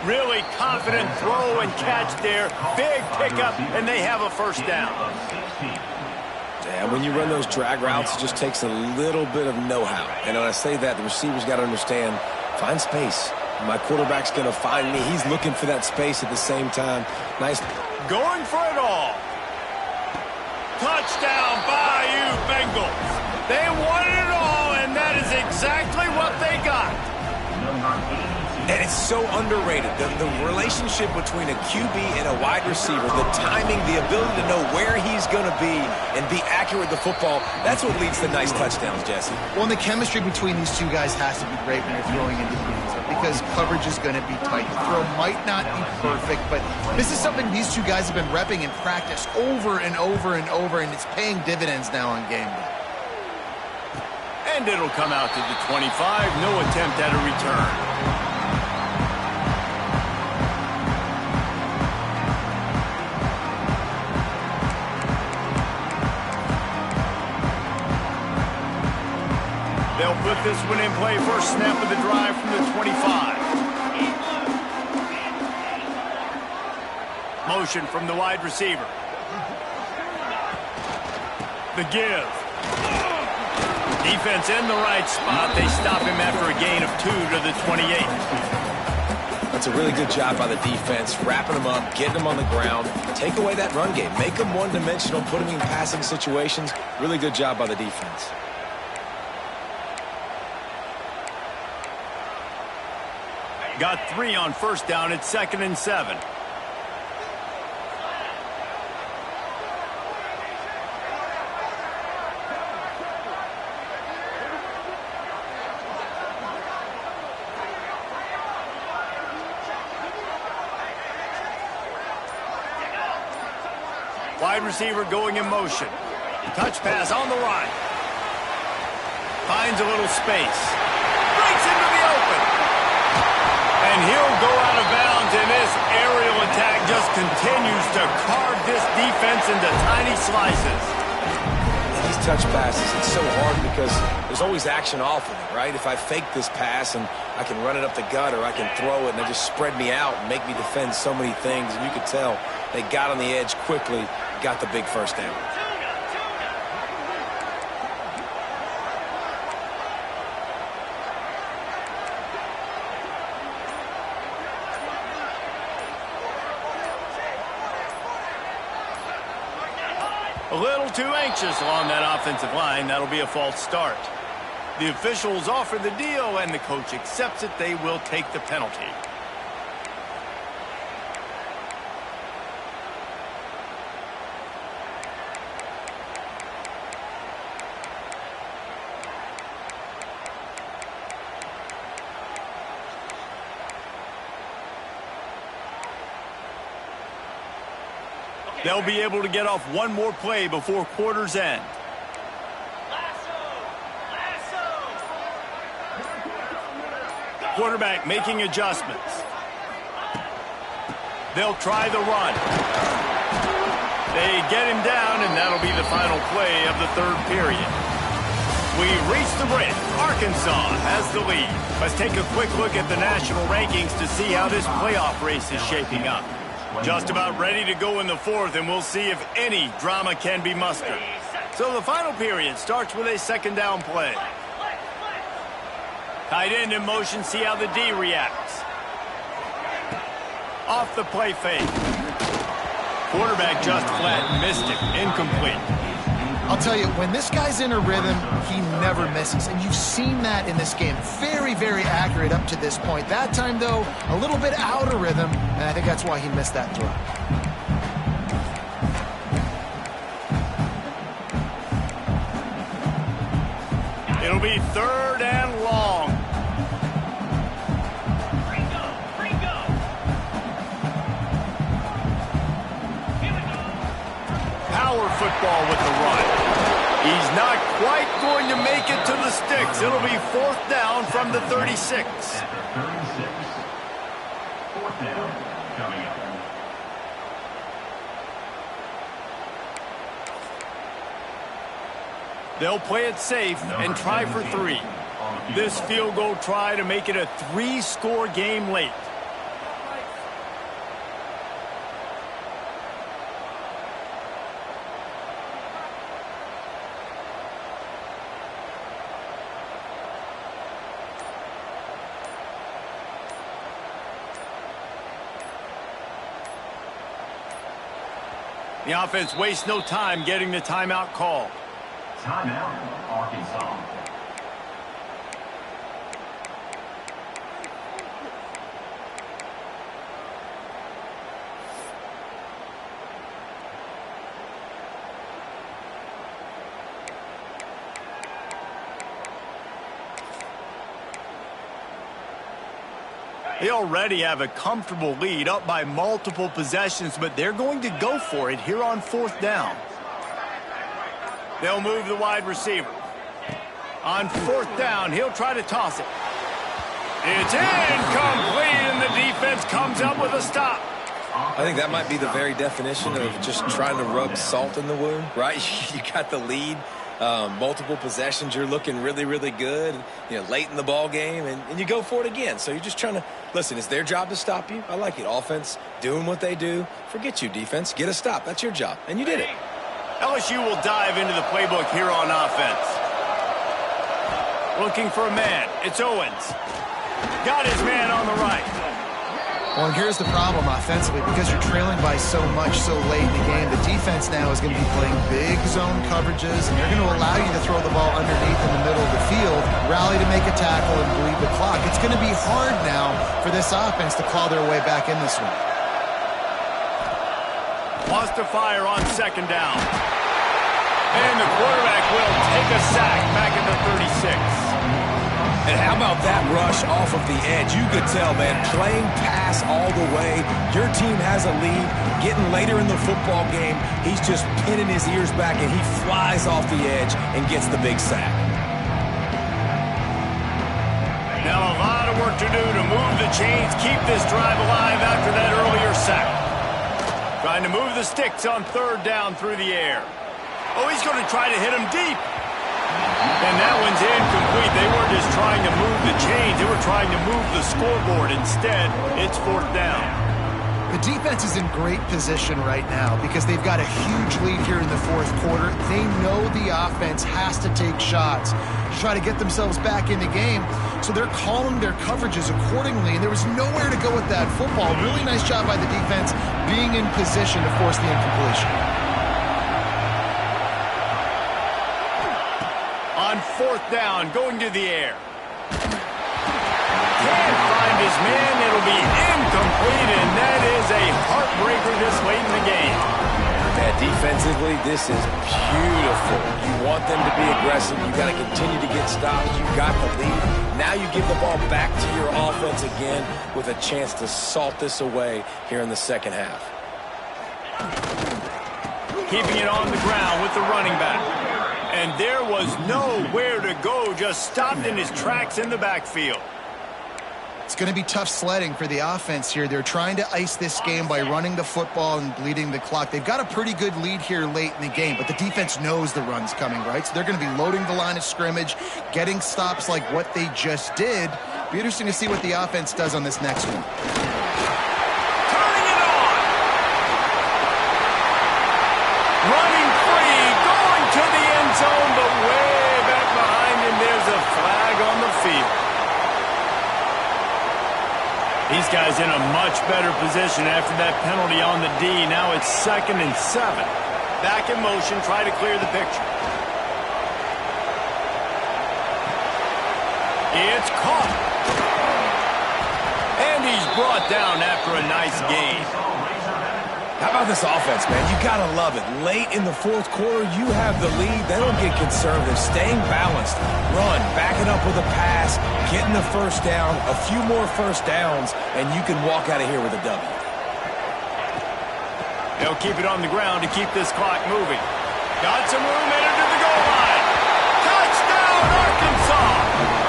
Really confident throw and catch there. Big pickup, and they have a first down. Yeah, when you run those drag routes, it just takes a little bit of know-how. And when I say that, the receiver's got to understand, find space. My quarterback's going to find me. He's looking for that space at the same time. Nice. Going for it all. Touchdown, Bayou Bengals. They wanted it all, and that is exactly what they got. And it's so underrated. The relationship between a QB and a wide receiver, the timing, the ability to know where he's going to be and be accurate with the football, that's what leads to nice touchdowns, Jesse. Well, and the chemistry between these two guys has to be great when you're throwing into the end zone because coverage is going to be tight. The throw might not be perfect, but this is something these two guys have been repping in practice over and over and over, and it's paying dividends now on game day. And it'll come out to the 25. No attempt at a return. They'll put this one in play. First snap of the drive from the 25. Motion from the wide receiver. The give. Defense in the right spot. They stop him after a gain of 2 to the 28. That's a really good job by the defense, wrapping them up, getting them on the ground. Take away that run game. Make them one-dimensional, put them in passing situations. Really good job by the defense. Got 3 on first down. It's 2nd and 7. Wide receiver going in motion. Touch pass on the run. Finds a little space. Breaks into the open. And he'll go out of bounds, and this aerial attack just continues to carve this defense into tiny slices. These touch passes, it's so hard because there's always action off of it, right? If I fake this pass and I can run it up the gut or I can throw it and they just spread me out and make me defend so many things, and you could tell they got on the edge quickly, got the big first down. A little too anxious along that offensive line. That'll be a false start. The officials offer the deal, and the coach accepts it. They will take the penalty. They'll be able to get off one more play before quarter's end. Quarterback making adjustments. They'll try the run. They get him down, and that'll be the final play of the 3rd period. We reach the break. Arkansas has the lead. Let's take a quick look at the national rankings to see how this playoff race is shaping up. Just about ready to go in the 4th, and we'll see if any drama can be mustered. So the final period starts with a second down play. Tight end in motion, see how the D reacts. Off the play fake. Quarterback just flat missed it. Incomplete. I'll tell you, when this guy's in a rhythm, he never misses. And you've seen that in this game. Very, very accurate up to this point. That time, though, a little bit out of rhythm, and I think that's why he missed that throw. It'll be third and long. Power football with the run. He's not quite going to make it to the sticks. It'll be fourth down from the 36. Fourth down coming up. They'll play it safe and try for 3. This field goal try to make it a 3-score game late. The offense wastes no time getting the timeout call. Timeout, Arkansas. They already have a comfortable lead, up by multiple possessions, but they're going to go for it here on fourth down. They'll move the wide receiver. On fourth down, he'll try to toss it. It's incomplete, and the defense comes up with a stop. I think that might be the very definition of just trying to rub salt in the wound, right? You got the lead, multiple possessions, you're looking really, really good, late in the ball game, and you go for it again. So you're just trying to, listen, it's their job to stop you. I like it. Offense doing what they do. Forget you, defense. Get a stop. That's your job, and you did it. LSU will dive into the playbook here on offense. Looking for a man. It's Owens. Got his man on the right. Well, and here's the problem offensively. Because you're trailing by so much so late in the game, the defense now is going to be playing big zone coverages, and they're going to allow you to throw the ball underneath in the middle of the field, rally to make a tackle, and bleed the clock. It's going to be hard now for this offense to claw their way back in this one. Wants to fire on second down. And the quarterback will take a sack back at the 36. And how about that rush off of the edge? You could tell, man, playing pass all the way. Your team has a lead. Getting later in the football game, he's just pinning his ears back, and he flies off the edge and gets the big sack. Now a lot of work to do to move the chains, keep this drive alive after that earlier sack. Trying to move the sticks on third down through the air. Oh, he's going to try to hit him deep. And that one's incomplete. They weren't just trying to move the chains. They were trying to move the scoreboard. Instead, it's fourth down. The defense is in great position right now because they've got a huge lead here in the fourth quarter. They know the offense has to take shots to try to get themselves back in the game. So they're calling their coverages accordingly, and there was nowhere to go with that football. Really nice job by the defense being in position to force the incompletion. On fourth down, going to the air. Can't find his man. It'll be incomplete, and that is a heartbreaker this late in the game. Yeah, defensively, this is beautiful. You want them to be aggressive. You got to continue to get stops. You got the lead. Now you give the ball back to your offense again with a chance to salt this away here in the second half. Keeping it on the ground with the running back. And there was nowhere to go, just stopped in his tracks in the backfield. It's going to be tough sledding for the offense here. They're trying to ice this game by running the football and bleeding the clock. They've got a pretty good lead here late in the game, but the defense knows the run's coming, right? So they're going to be loading the line of scrimmage, getting stops like what they just did. Be interesting to see what the offense does on this next one. Turning it on! Running free, going to the guy's in a much better position after that penalty on the D. Now it's 2nd and 7. Back in motion, try to clear the picture. It's caught. And he's brought down after a nice gain. How about this offense, man? You gotta love it. Late in the fourth quarter, you have the lead. They don't get conservative. Staying balanced. Run, back it up with a pass, getting the first down, a few more first downs, and you can walk out of here with a W. They'll keep it on the ground to keep this clock moving. Got some room headed to the goal line. Touchdown, Arkansas!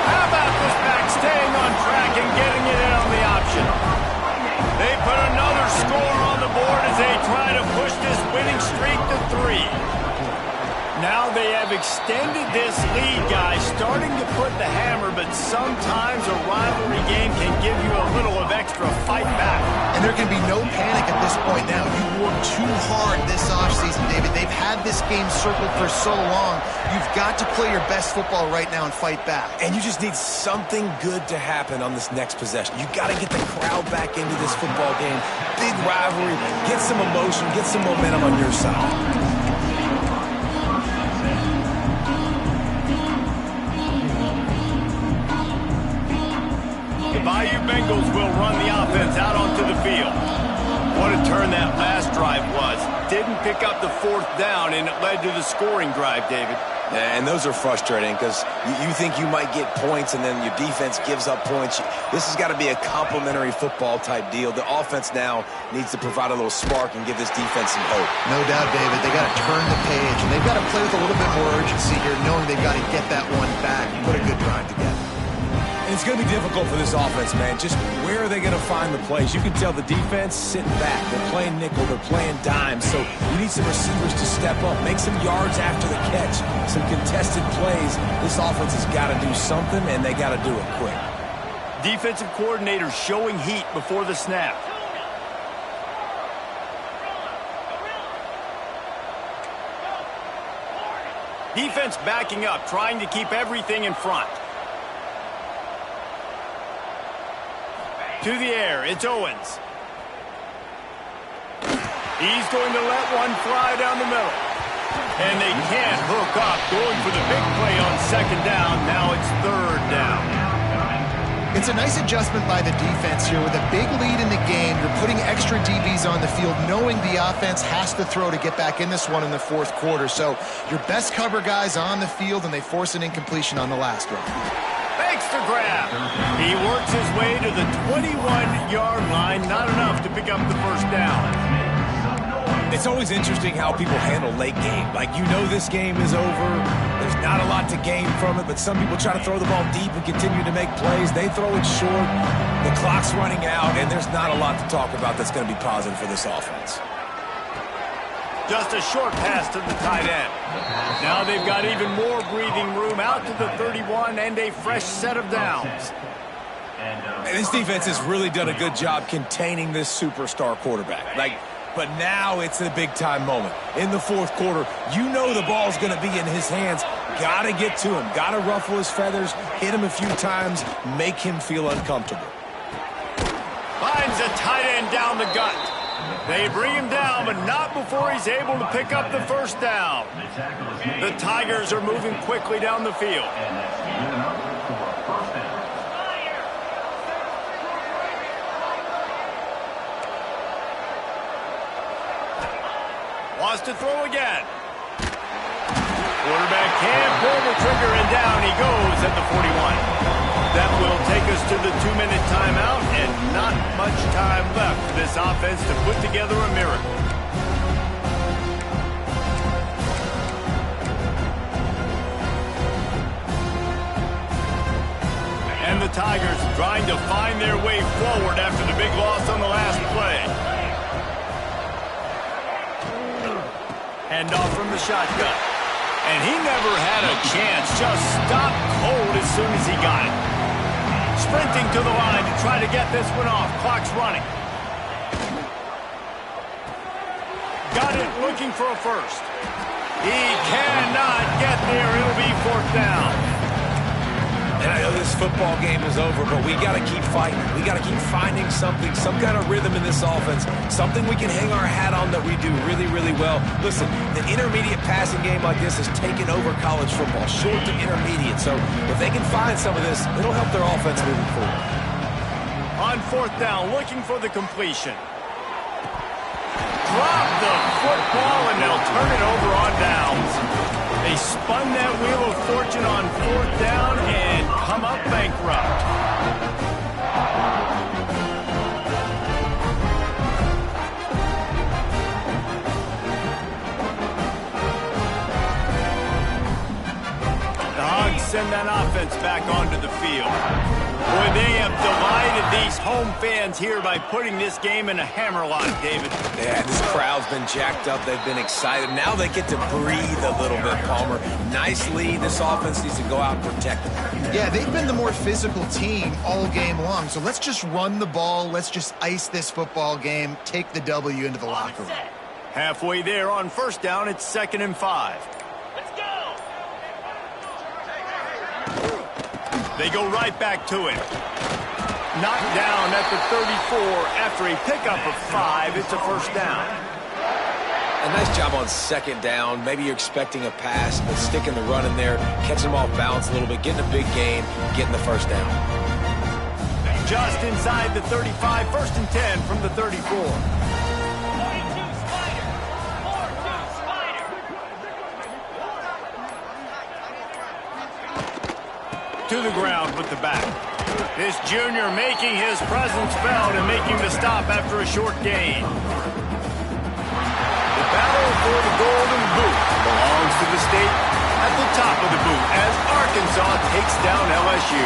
How about this back staying on track and getting it in on the option? They put another score on the board as they try to push this winning streak to 3. Now they have extended this lead, guys, starting to put the hammer, but sometimes a rivalry game can give you a little of extra fight back. And there can be no panic at this point now. You worked too hard this offseason, David. They've had this game circled for so long. You've got to play your best football right now and fight back. And you just need something good to happen on this next possession. You got to get the crowd back into this football game. Big rivalry. Get some emotion. Get some momentum on your side. Bayou Bengals will run the offense out onto the field. What a turn that last drive was. Didn't pick up the 4th down, and it led to the scoring drive, David. And those are frustrating because you think you might get points and then your defense gives up points. This has got to be a complimentary football type deal. The offense now needs to provide a little spark and give this defense some hope. No doubt, David. They got to turn the page, and they've got to play with a little bit more urgency here, knowing they've got to get that one back and put a good drive together. And it's going to be difficult for this offense, man. Just where are they going to find the plays? You can tell the defense sitting back. They're playing nickel. They're playing dime. So you need some receivers to step up, make some yards after the catch, some contested plays. This offense has got to do something, and they got to do it quick. Defensive coordinator showing heat before the snap. Defense backing up, trying to keep everything in front. To the air, it's Owens. He's going to let one fly down the middle. And they can't hook up, going for the big play on 2nd down. Now it's 3rd down. It's a nice adjustment by the defense here. With a big lead in the game, you're putting extra DBs on the field, knowing the offense has to throw to get back in this one in the 4th quarter. So your best cover guys on the field, and they force an incompletion on the last one. Thanks to grab. He works his way to the 21-yard line. Not enough to pick up the 1st down. It's always interesting how people handle late game. Like, you know this game is over. There's not a lot to gain from it, but some people try to throw the ball deep and continue to make plays. They throw it short. The clock's running out, and there's not a lot to talk about that's going to be positive for this offense. Just a short pass to the tight end. Now they've got even more breathing room out to the 31 and a fresh set of downs. And this defense has really done a good job containing this superstar quarterback. But now it's a big-time moment. In the 4th quarter, you know the ball's going to be in his hands. Got to get to him. Got to ruffle his feathers, hit him a few times, make him feel uncomfortable. Finds a tight end down the gut. They bring him down, but not before he's able to pick up the 1st down. The Tigers are moving quickly down the field. Wants to throw again. Quarterback can't pull the trigger, and down he goes at the 41. That will take us to the 2-minute timeout, and not much time left for this offense to put together a miracle. And the Tigers trying to find their way forward after the big loss on the last play. Hand off from the shotgun. And he never had a chance. Just stopped cold as soon as he got it. Sprinting to the line to try to get this one off. Clock's running. Got it, looking for a first. He cannot get there. It'll be 4th down. And I know this this football game is over, but we got to keep fighting. We got to keep finding something, some kind of rhythm in this offense, something we can hang our hat on that we do really, really well. Listen, the intermediate passing game like this has taken over college football, short to intermediate. So if they can find some of this, it'll help their offense moving forward. On fourth down, looking for the completion. Drop the football, and they'll turn it over on downs. They spun that wheel of fortune on fourth down and come up bankrupt. The Hogs send that offense back onto the field. Boy, they have delighted these home fans here by putting this game in a hammerlock, David. Yeah, this crowd's been jacked up. They've been excited. Now they get to breathe a little bit, Palmer. Nice lead. This offense needs to go out and protect them. Yeah, they've been the more physical team all game long. So let's just run the ball. Let's just ice this football game, take the W into the locker room. Halfway there on first down, it's 2nd and 5. They go right back to it. Knocked down at the 34 after a pickup of 5. It's a first down. A nice job on 2nd down. Maybe you're expecting a pass, but sticking the run in there, catching them off balance a little bit, getting a big gain, getting the first down. Just inside the 35, 1st and 10 from the 34. To the ground with the back. This junior making his presence felt and making the stop after a short gain. The battle for the golden boot belongs to the state at the top of the boot as Arkansas takes down LSU.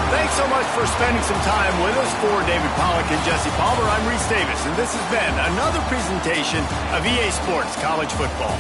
Thanks so much for spending some time with us. For David Pollack and Jesse Palmer, I'm Reese Davis, and this has been another presentation of EA Sports College Football.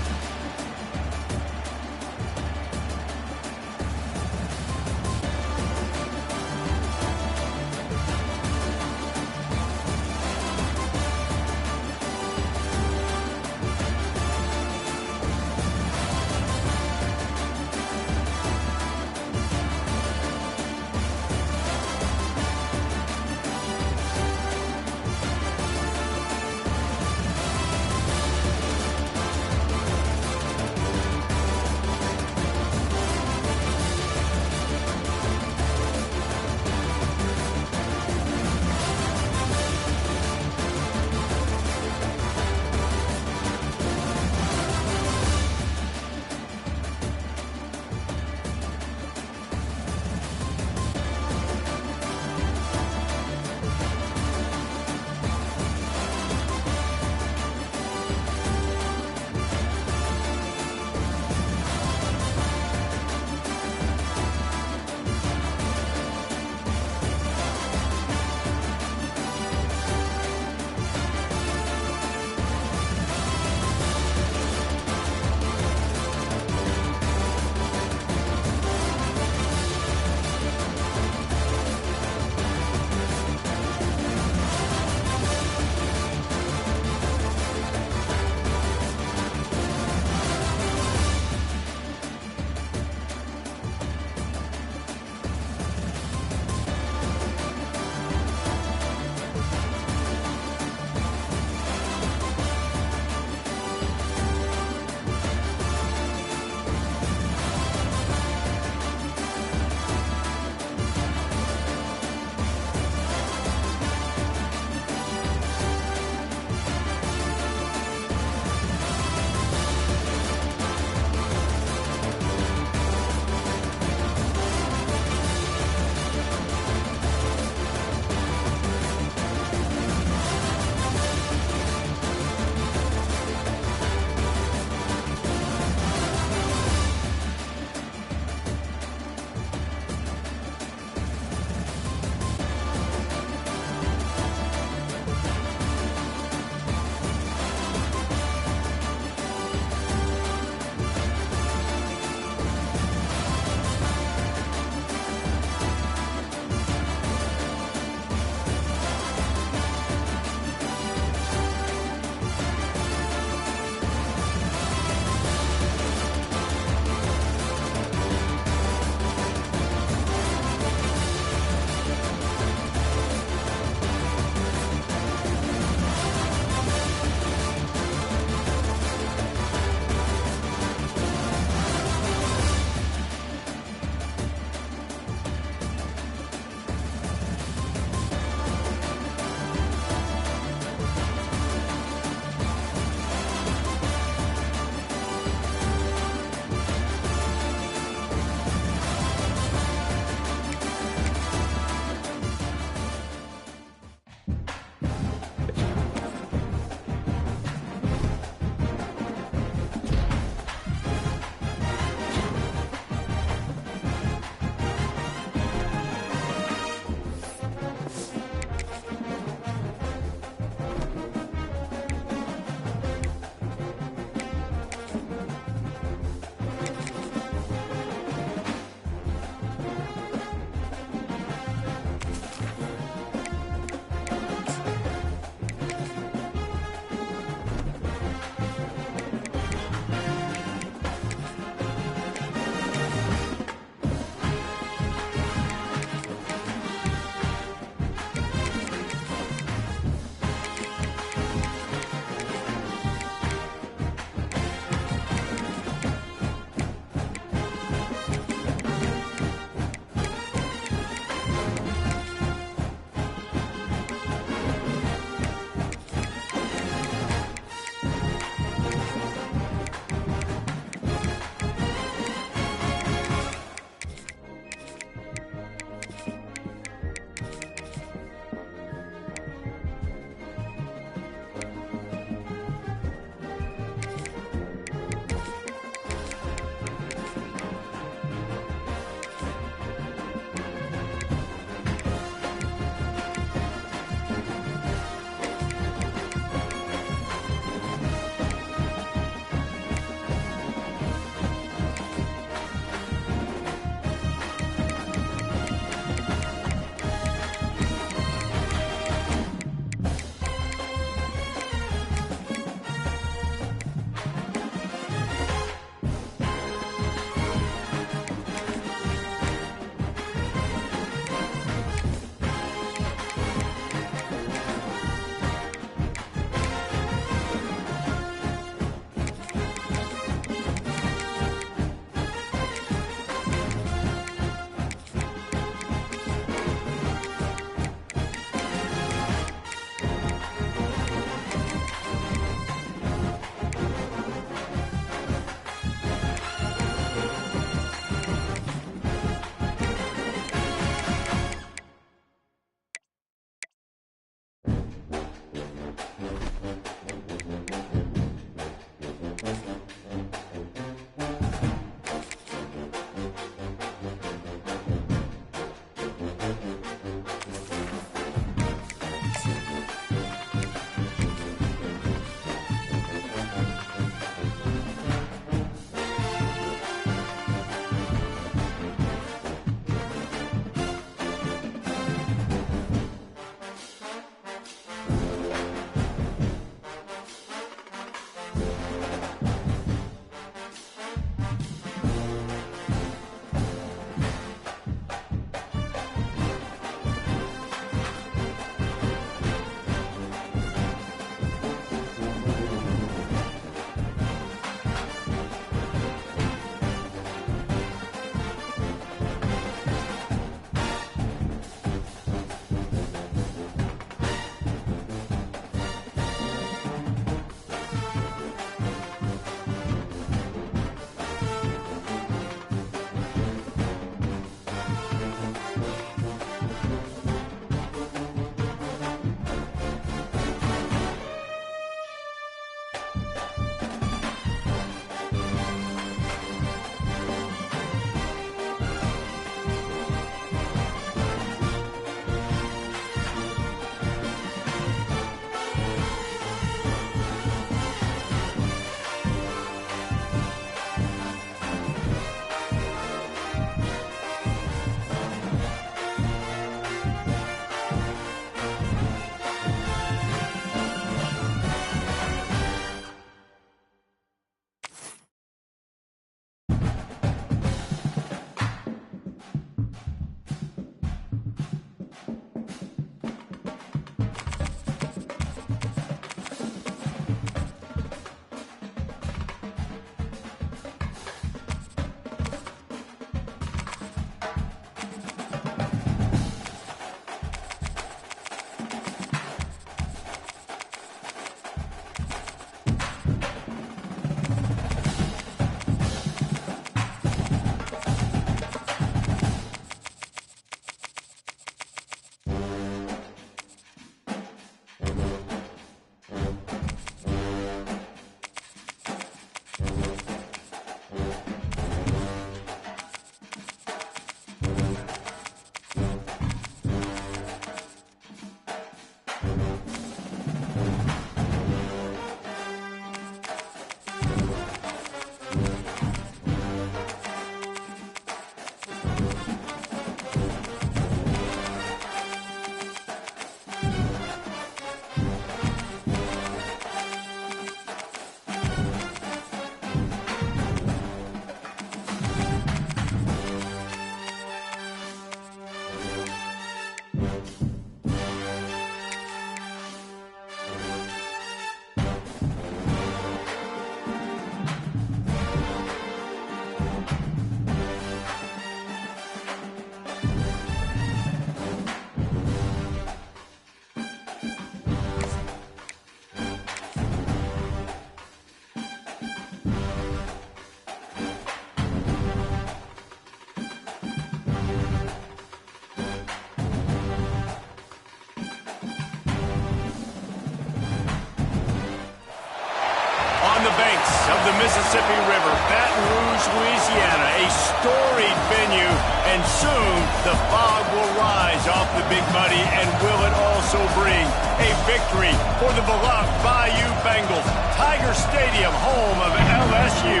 the Mississippi River, Baton Rouge, Louisiana, a storied venue, and soon the fog will rise off the Big Muddy, and will it also bring a victory for the beloved Bayou Bengals. Tiger Stadium, home of LSU.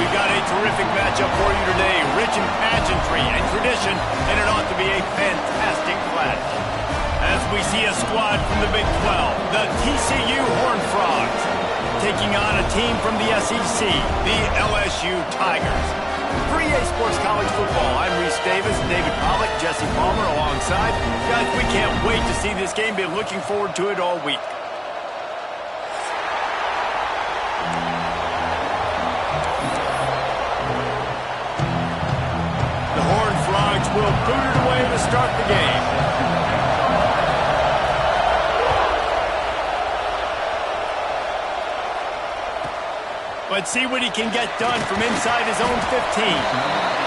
We've got a terrific matchup for you today, rich in pageantry and tradition, and it ought to be a fantastic clash. As we see a squad from the Big 12, the TCU Horned Frogs, taking on a team from the SEC, the LSU Tigers. For EA Sports College Football, I'm Reese Davis, David Pollack, Jesse Palmer alongside. Guys, we can't wait to see this game. Been looking forward to it all week. The Horned Frogs will boot it away to start the game. Let's see what he can get done from inside his own 15.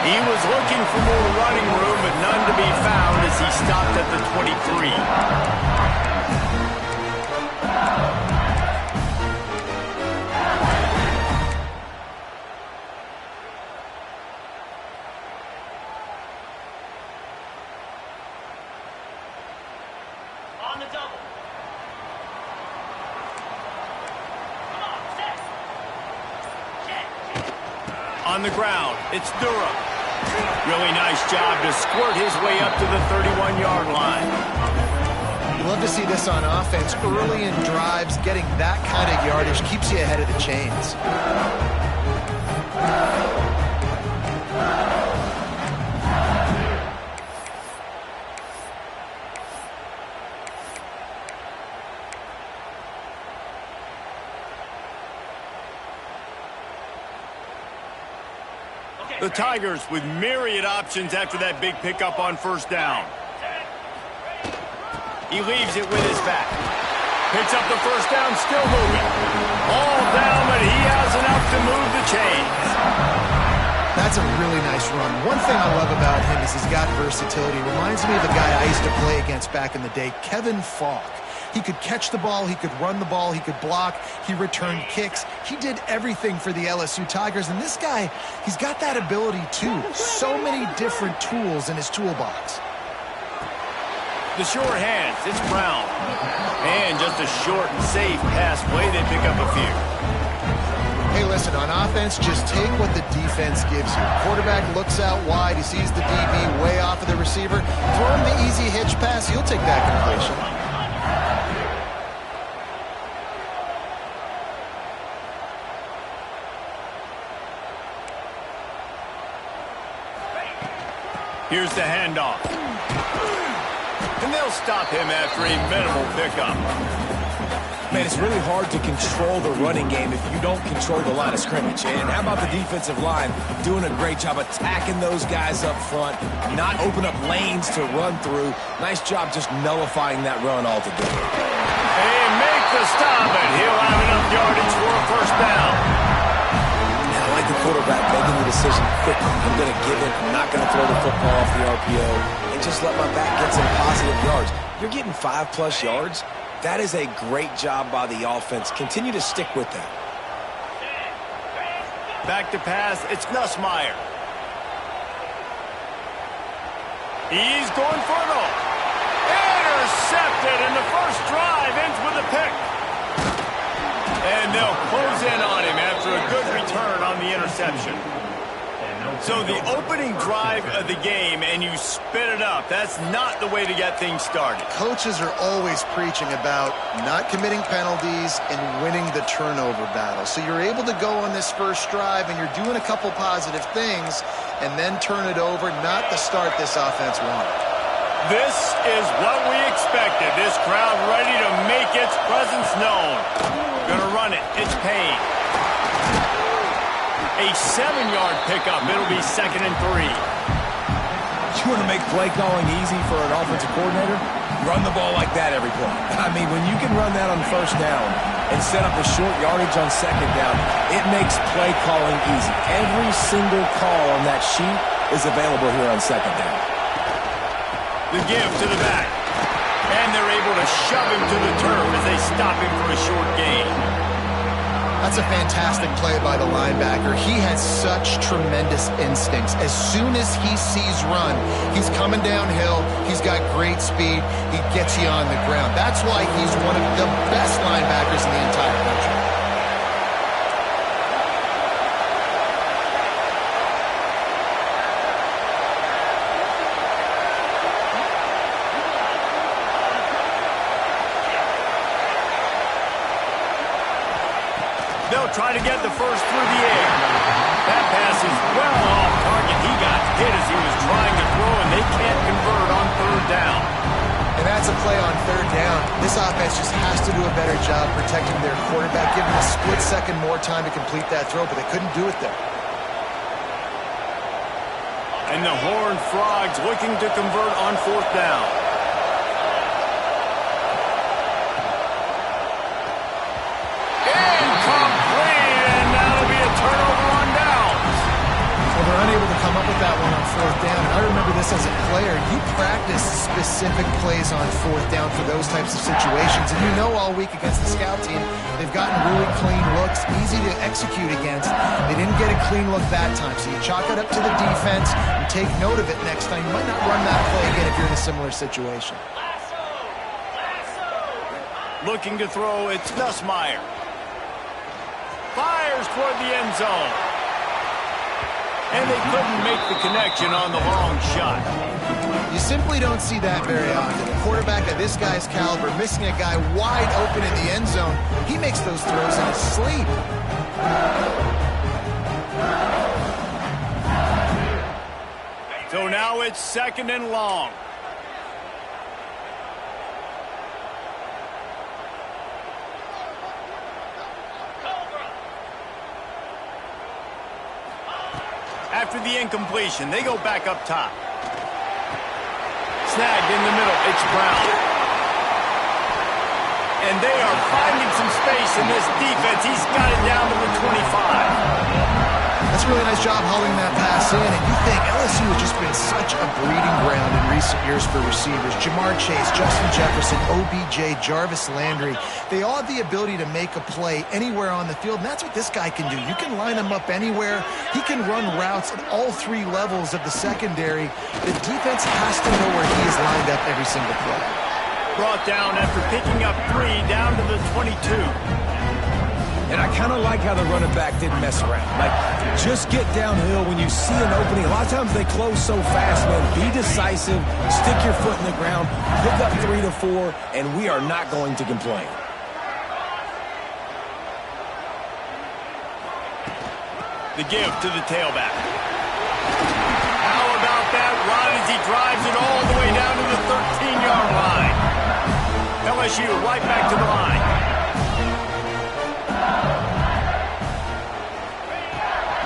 He was looking for more running room, but none to be found as he stopped at the 23. On the double. On the ground, it's Durham. Really nice job to squirt his way up to the 31-yard line. You love to see this on offense. Early in drives, getting that kind of yardage keeps you ahead of the chains. The Tigers with myriad options after that big pickup on first down. He leaves it with his back. Picks up the first down, still moving. All down, but he has enough to move the chains. That's a really nice run. One thing I love about him is he's got versatility. Reminds me of the guy I used to play against back in the day, Kevin Falk. He could catch the ball, he could run the ball, he could block, he returned kicks. He did everything for the LSU Tigers, and this guy, he's got that ability too. So many different tools in his toolbox. The short hands, it's Brown. And just a short and safe pass play, they pick up a few. Hey, listen, on offense, just take what the defense gives you. Quarterback looks out wide, he sees the DB way off of the receiver. Throw him the easy hitch pass, he'll take that completion. Here's the handoff. And they'll stop him after a minimal pickup. Man, it's really hard to control the running game if you don't control the line of scrimmage. And how about the defensive line doing a great job attacking those guys up front, not open up lanes to run through. Nice job just nullifying that run altogether. They make the stop, and he'll have enough yardage for a first down. Now, I like the quarterback making the decision quickly. I'm going to give it. I'm not going to throw the football off the RPO and just let my back get some positive yards. You're getting 5+ yards. That is a great job by the offense. Continue to stick with that. Back to pass, it's Nussmeier. He's going for it all. Intercepted, and the first drive ends with a pick. And they'll close in on him after a good return on the interception. So the opening drive of the game, and you spit it up. That's not the way to get things started. Coaches are always preaching about not committing penalties and winning the turnover battle. So you're able to go on this first drive, and you're doing a couple positive things, and then turn it over, not the start this offense wanted. This is what we expected. This crowd ready to make its presence known. Gonna run it. It's Payne. A 7-yard pickup. It'll be 2nd and 3. You want to make play calling easy for an offensive coordinator? Run the ball like that every play. I mean, when you can run that on first down and set up a short yardage on second down, it makes play calling easy. Every single call on that sheet is available here on second down. The give to the back. And they're able to shove him to the turf as they stop him for a short gain. That's a fantastic play by the linebacker. He has such tremendous instincts. As soon as he sees run, he's coming downhill. He's got great speed. He gets you on the ground. That's why he's one of the best linebackers in the entire country. They'll try to get the first through the air. That pass is well off target. He got hit as he was trying to throw, and they can't convert on third down. And that's a play on third down. This offense just has to do a better job protecting their quarterback, giving a split second more time to complete that throw, but they couldn't do it there. And the Horned Frogs looking to convert on fourth down. They're unable to come up with that one on fourth down. And I remember this as a player. You practice specific plays on fourth down for those types of situations. And you know all week against the scout team, they've gotten really clean looks, easy to execute against. They didn't get a clean look that time. So you chalk it up to the defense and take note of it next time. You might not run that play again if you're in a similar situation. Looking to throw, it's Nussmeier. Fires toward the end zone. And they couldn't make the connection on the long shot. You simply don't see that very often. A quarterback of this guy's caliber missing a guy wide open in the end zone. He makes those throws in his sleep. So now it's second and long. After the incompletion, they go back up top. Snagged in the middle, it's Brown. And they are finding some space in this defense. He's got it down to the 25. That's a really nice job hauling that pass in, and you think LSU has just been such a breeding ground in recent years for receivers. Jamar Chase, Justin Jefferson, OBJ, Jarvis Landry. They all have the ability to make a play anywhere on the field, and that's what this guy can do. You can line him up anywhere. He can run routes at all three levels of the secondary. The defense has to know where he is lined up every single play. Brought down after picking up 3 down to the 22. And I kind of like how the running back didn't mess around. Like, just get downhill when you see an opening. A lot of times they close so fast, man. Be decisive, stick your foot in the ground, pick up 3 to 4, and we are not going to complain. The give to the tailback. How about that run as he drives it all the way down to the 13-yard line? LSU right back to the line.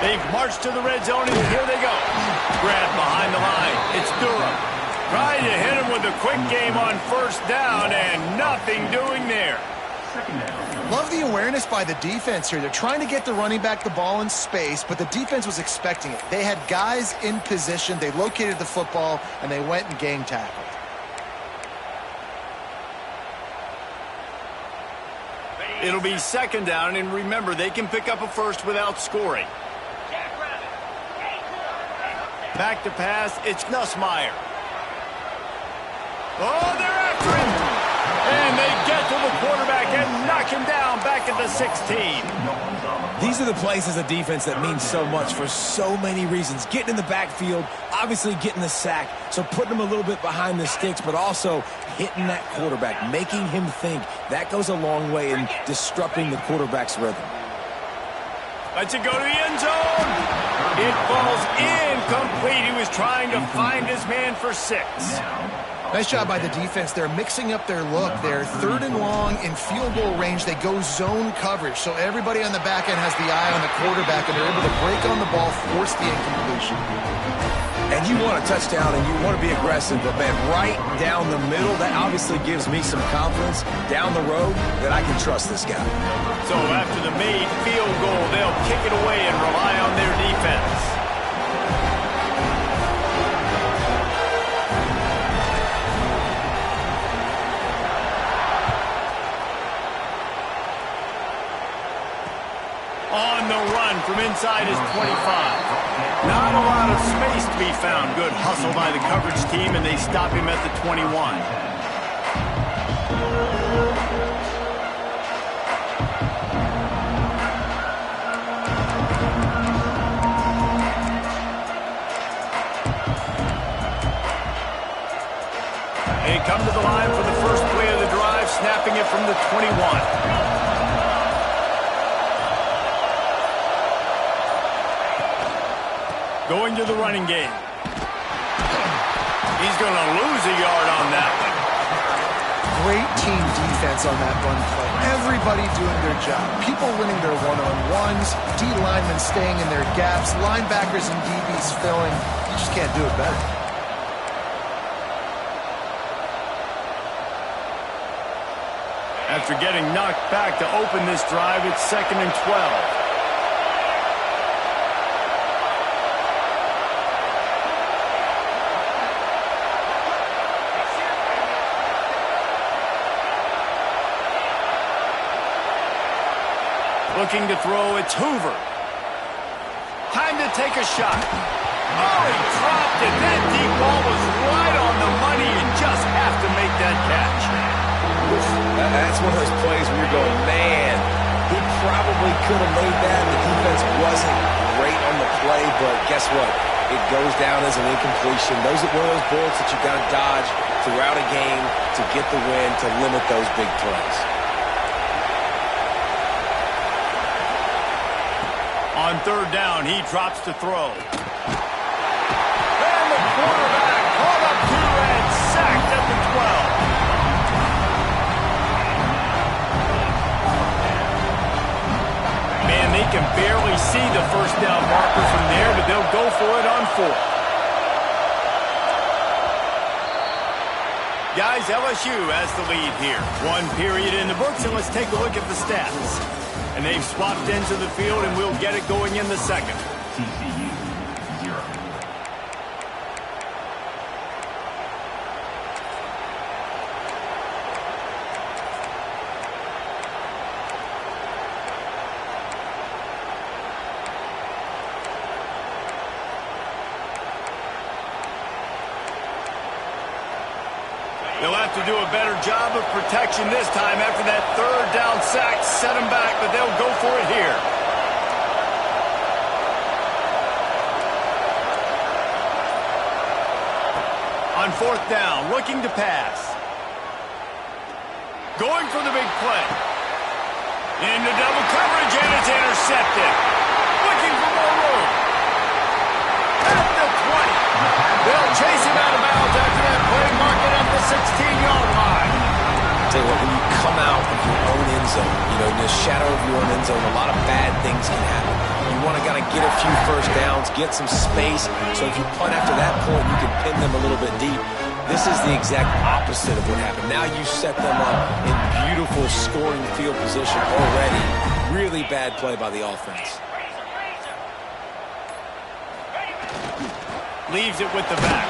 They've marched to the red zone, and here they go. Grab behind the line. It's Durham. Trying to hit him with a quick game on first down, and nothing doing there. Love the awareness by the defense here. They're trying to get the running back the ball in space, but the defense was expecting it. They had guys in position. They located the football, and they went and gang tackled. It'll be second down, and remember, they can pick up a first without scoring. Back to pass, it's Nussmeier. Oh, they're after him! And they get to the quarterback and knock him down back at the 16. These are the plays as a defense that mean so much for so many reasons. Getting in the backfield, obviously getting the sack, so putting him a little bit behind the sticks, but also hitting that quarterback, making him think. That goes a long way in disrupting the quarterback's rhythm. Let's it go to the end zone. It falls incomplete. He was trying to find his man for 6. Nice job by the defense. They're mixing up their look. They're third and long in field goal range. They go zone coverage. So everybody on the back end has the eye on the quarterback, and they're able to break on the ball, force the incompletion. And you want a touchdown, and you want to be aggressive, but, man, right down the middle, that obviously gives me some confidence down the road that I can trust this guy. So after the made field goal, they'll kick it away and rely on their defense. from inside his 25. Not a lot of space to be found. Good hustle by the coverage team, and they stop him at the 21. They come to the line for the first play of the drive, snapping it from the 21. Going to the running game. He's going to lose a yard on that one. Great team defense on that run play. Everybody doing their job. People winning their one-on-ones, D linemen staying in their gaps, linebackers and DBs filling. You just can't do it better. After getting knocked back to open this drive, it's 2nd and 12. Looking to throw, it's Hoover. Time to take a shot. Oh, he dropped it. That deep ball was right on the money. You just have to make that catch. That's one of those plays where you're going, man, he probably could have made that. The defense wasn't great on the play, but guess what? It goes down as an incompletion. Those are one of those bullets that you got to dodge throughout a game to get the win, to limit those big plays. On 3rd down, he drops to throw. And the quarterback caught up to and sacked at the 12. Man, they can barely see the first down marker from there, but they'll go for it on 4th. Guys, LSU has the lead here. 1 period in the books, and let's take a look at the stats. And they've swapped into the field, and we'll get it going in the 2nd. TCU 0. They'll have to do a better job of protection this time after that 3rd down sack. Set them back, but they'll go for it here. On 4th down, looking to pass. Going for the big play. Into double coverage, and it's intercepted. Looking for more room. At the 20. They'll chase him out of bounds after that play, mark it at the 16-yard line. Tell you what, when you come out of your own end zone, you know, in the shadow of your own end zone, a lot of bad things can happen. You want to kind of get a few first downs, get some space, so if you punt after that point, you can pin them a little bit deep. This is the exact opposite of what happened. Now you set them up in beautiful scoring field position already. Really bad play by the offense. Leaves it with the back.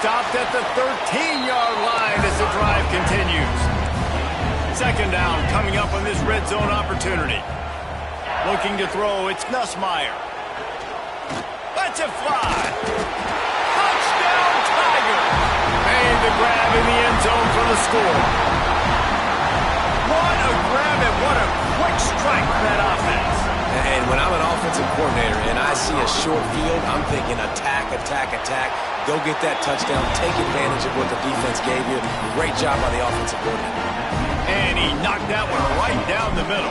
Stopped at the 13-yard line as the drive continues. 2nd down coming up on this red zone opportunity. Looking to throw, it's Nussmeier. Lets it fly. Touchdown, Tiger. Made the grab in the end zone for the score. What a grab and what a quick strike for that offense. And when I'm an offensive coordinator and I see a short field, I'm thinking attack, attack, attack. Go get that touchdown. Take advantage of what the defense gave you. Great job by the offensive coordinator. And he knocked that one right down the middle.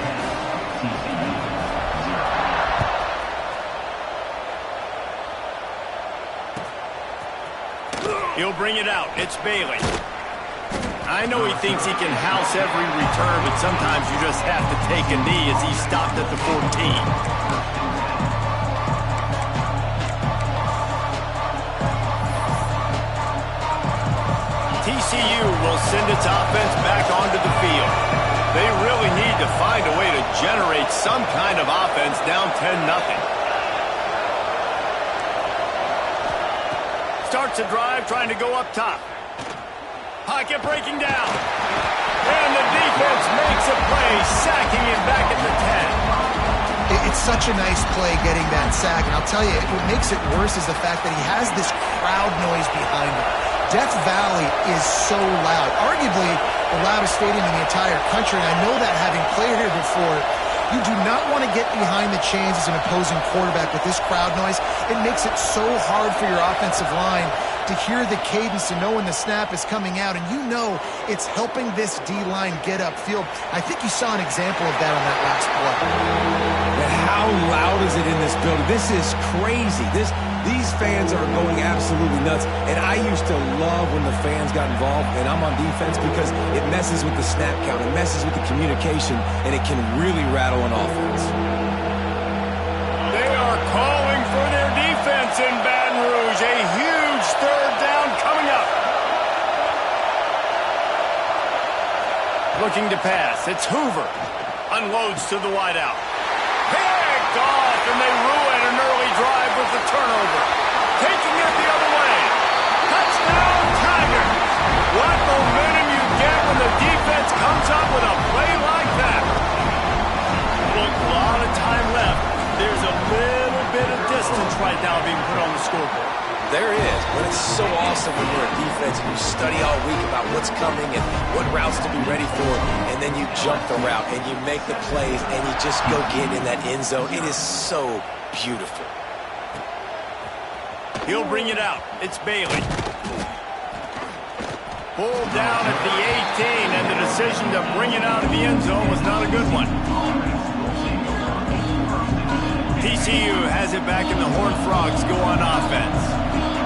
He'll bring it out. It's Bailey. I know he thinks he can house every return, but sometimes you just have to take a knee as he stopped at the 14. TCU will send its offense back onto the field. They really need to find a way to generate some kind of offense down 10-0. Starts a drive trying to go up top. Pocket breaking down. And the defense makes a play, sacking him back at the 10. It's such a nice play getting that sack, and I'll tell you, what makes it worse is the fact that he has this crowd noise behind him. Death Valley is so loud, arguably the loudest stadium in the entire country, and I know that having played here before. You do not want to get behind the chains as an opposing quarterback with this crowd noise. It makes it so hard for your offensive line to hear the cadence and know when the snap is coming out, and you know it's helping this D-line get upfield. I think you saw an example of that on that last play. And how loud is it in this building? This is crazy. These fans are going absolutely nuts, and I used to love when the fans got involved, and I'm on defense because it messes with the snap count, it messes with the communication, and it can really rattle an offense. They are calling for their defense in Baton Rouge. A huge third down coming up. Looking to pass. It's Hoover. Unloads to the wideout. Picked off, and they ruin an early drive with the turnover. Taking it the other way. Touchdown, Tigers. What momentum you get when the defense comes up with a play like that. Look, a lot of time left. There's a little bit of distance right now being put on the scoreboard. There is, but it's so awesome when you're a defense and you study all week about what's coming and what routes to be ready for, and then you jump the route and you make the plays and you just go get in that end zone. It is so beautiful. He'll bring it out. It's Bailey. Pulled down at the 18, and the decision to bring it out of the end zone was not a good one. TCU has it back, and the Horned Frogs go on offense.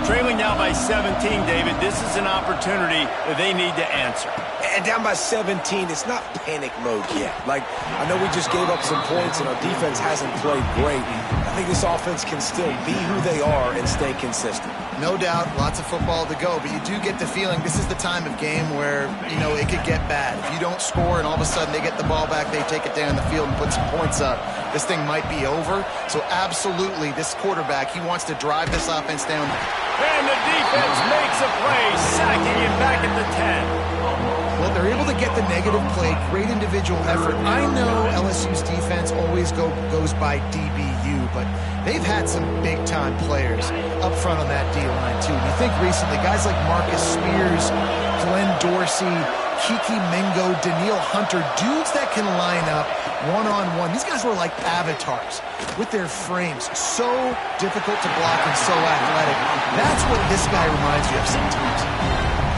Trailing now by 17, David. This is an opportunity that they need to answer. And down by 17, it's not panic mode yet. Like, I know we just gave up some points and our defense hasn't played great. I think this offense can still be who they are and stay consistent. No doubt, lots of football to go, but you do get the feeling this is the time of game where, you know, it could get bad. If you don't score and all of a sudden they get the ball back, they take it down the field and put some points up, this thing might be over. So absolutely, this quarterback, he wants to drive this offense down. And the defense makes a play, sacking him back at the 10. Well, they're able to get the negative play, great individual effort. I know LSU's defense always goes by DBU, but they've had some big-time players up front on that D-line, too. You think recently, guys like Marcus Spears, Glenn Dorsey, Kiki Mingo, Daniil Hunter, dudes that can line up one-on-one. These guys were like avatars with their frames. So difficult to block and so athletic. That's what this guy reminds you of sometimes.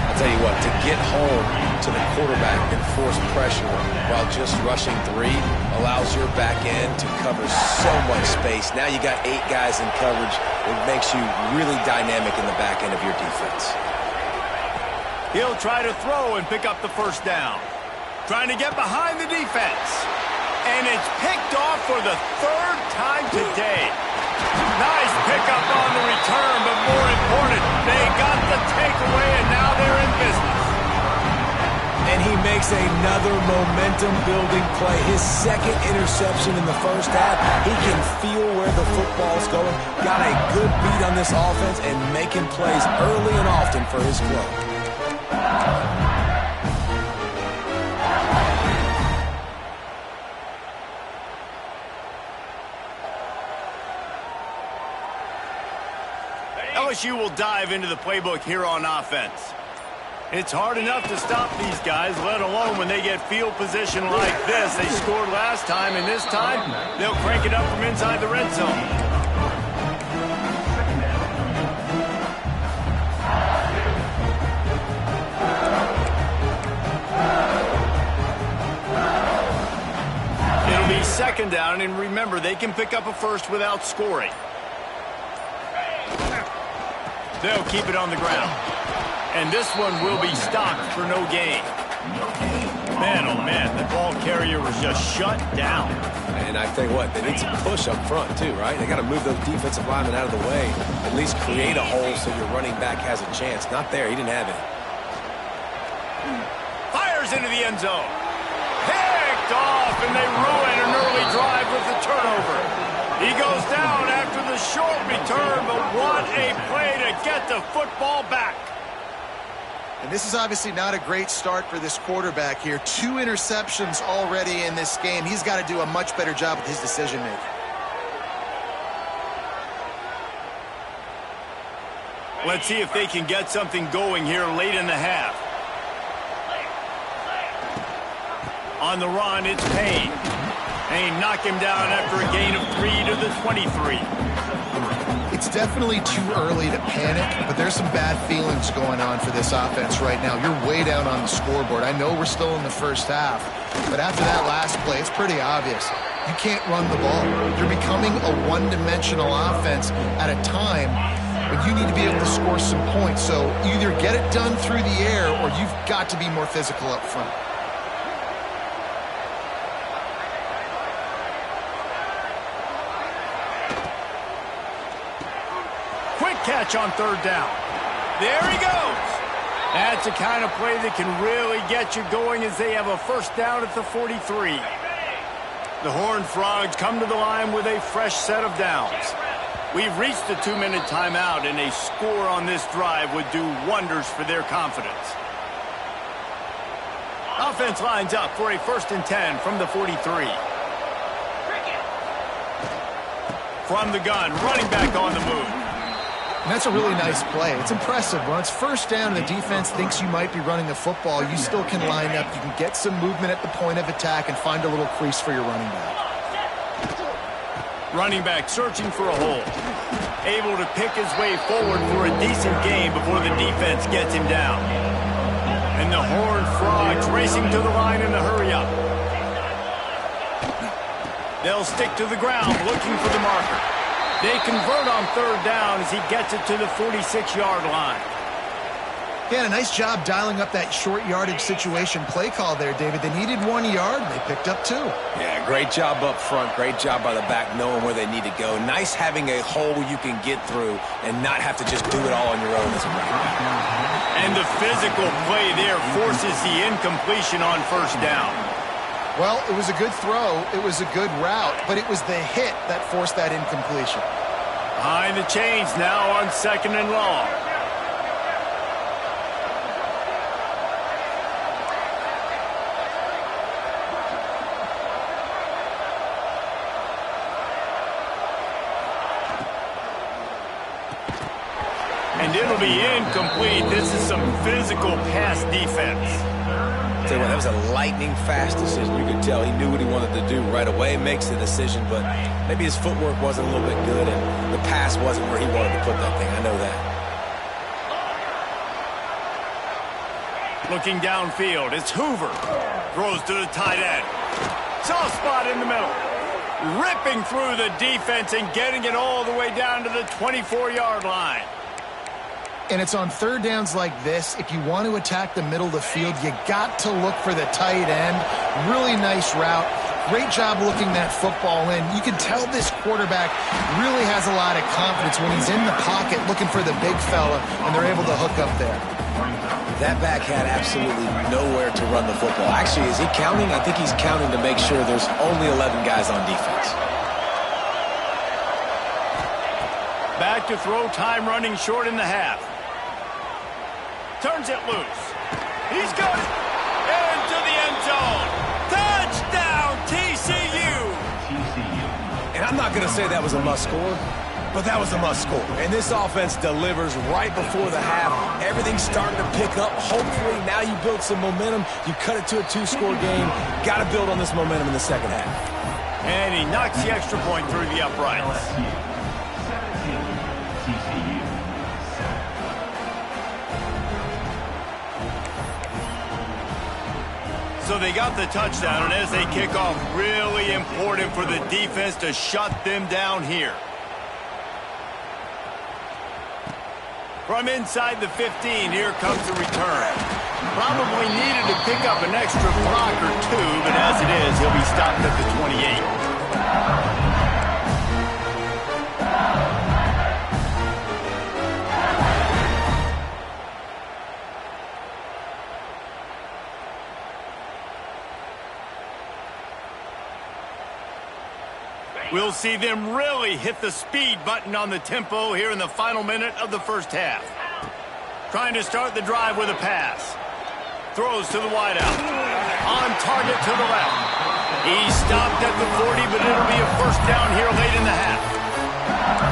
I'll tell you what, to get home to the quarterback and force pressure while just rushing three allows your back end to cover so much space. Now you got 8 guys in coverage. It makes you really dynamic in the back end of your defense. He'll try to throw and pick up the first down. Trying to get behind the defense. And it's picked off for the 3rd time today. Nice pickup on the return, but more important, they got the takeaway, and now they're in business. And he makes another momentum-building play. His 2nd interception in the first half. He can feel where the football's going. Got a good beat on this offense and making plays early and often for his club. LSU will dive into the playbook here on offense. It's hard enough to stop these guys, let alone when they get field position like this. They scored last time, and this time they'll crank it up from inside the red zone. It'll be 2nd down, and remember, they can pick up a first without scoring. They'll keep it on the ground. And this one will be stopped for no gain. Man, oh man, the ball carrier was just shut down. And I tell you what, they need some push up front too, right? They got to move those defensive linemen out of the way. At least create a hole so your running back has a chance. Not there, he didn't have it. Fires into the end zone. Picked off, and they ruin an early drive with the turnover. He goes down after the short return, but what a play to get the football back. And this is obviously not a great start for this quarterback here. 2 interceptions already in this game. He's got to do a much better job with his decision-making. Let's see if they can get something going here late in the half. On the run, it's Payne. Payne knocked him down after a gain of 3 to the 23. It's definitely too early to panic, but there's some bad feelings going on for this offense right now. You're way down on the scoreboard. I know we're still in the first half, but after that last play, it's pretty obvious. You can't run the ball. You're becoming a one-dimensional offense at a time when you need to be able to score some points. So either get it done through the air or you've got to be more physical up front. Catch on third down. There he goes. That's the kind of play that can really get you going as they have a first down at the 43. The Horned Frogs come to the line with a fresh set of downs. We've reached the 2-minute timeout, and a score on this drive would do wonders for their confidence. Offense lines up for a 1st and 10 from the 43. From the gun, running back on the move. And that's a really nice play. It's impressive. When it's first down and the defense thinks you might be running the football, you still can line up. You can get some movement at the point of attack and find a little crease for your running back. Running back searching for a hole. Able to pick his way forward for a decent gain before the defense gets him down. And the Horned Frogs racing to the line in a hurry up. They'll stick to the ground looking for the marker. They convert on third down as he gets it to the 46-yard line. Yeah, a nice job dialing up that short yardage situation play call there, David. They needed 1 yard, and they picked up 2. Yeah, great job up front. Great job by the back knowing where they need to go. Nice having a hole you can get through and not have to just do it all on your own as a running back. And the physical play there forces the incompletion on first down. Well, it was a good throw, it was a good route, but it was the hit that forced that incompletion. Behind the chains now on 2nd and long. And it'll be incomplete. This is some physical pass defense. Tell you what, that was a lightning-fast decision. You could tell he knew what he wanted to do right away, makes the decision, but maybe his footwork wasn't a little bit good, and the pass wasn't where he wanted to put that thing. I know that. Looking downfield, it's Hoover. Throws to the tight end. Soft spot in the middle. Ripping through the defense and getting it all the way down to the 24-yard line. And it's on third downs like this. If you want to attack the middle of the field, you got to look for the tight end. Really nice route. Great job looking that football in. You can tell this quarterback really has a lot of confidence when he's in the pocket looking for the big fella, and they're able to hook up there. That back had absolutely nowhere to run the football. Actually, is he counting? I think he's counting to make sure there's only 11 guys on defense. Back to throw, time running short in the half. Turns it loose. He's got it into the end zone. Touchdown, TCU. And I'm not going to say that was a must score, but that was a must score. And this offense delivers right before the half. Everything's starting to pick up. Hopefully now you build some momentum. You cut it to a 2-score game. Got to build on this momentum in the second half. And he knocks the extra point through the uprights. So they got the touchdown, and as they kick off, really important for the defense to shut them down here. From inside the 15, here comes the return. Probably needed to pick up an extra block or 2, but as it is, he'll be stopped at the 28. We'll see them really hit the speed button on the tempo here in the final minute of the first half. Trying to start the drive with a pass. Throws to the wideout. On target to the left. He stopped at the 40, but it'll be a first down here late in the half.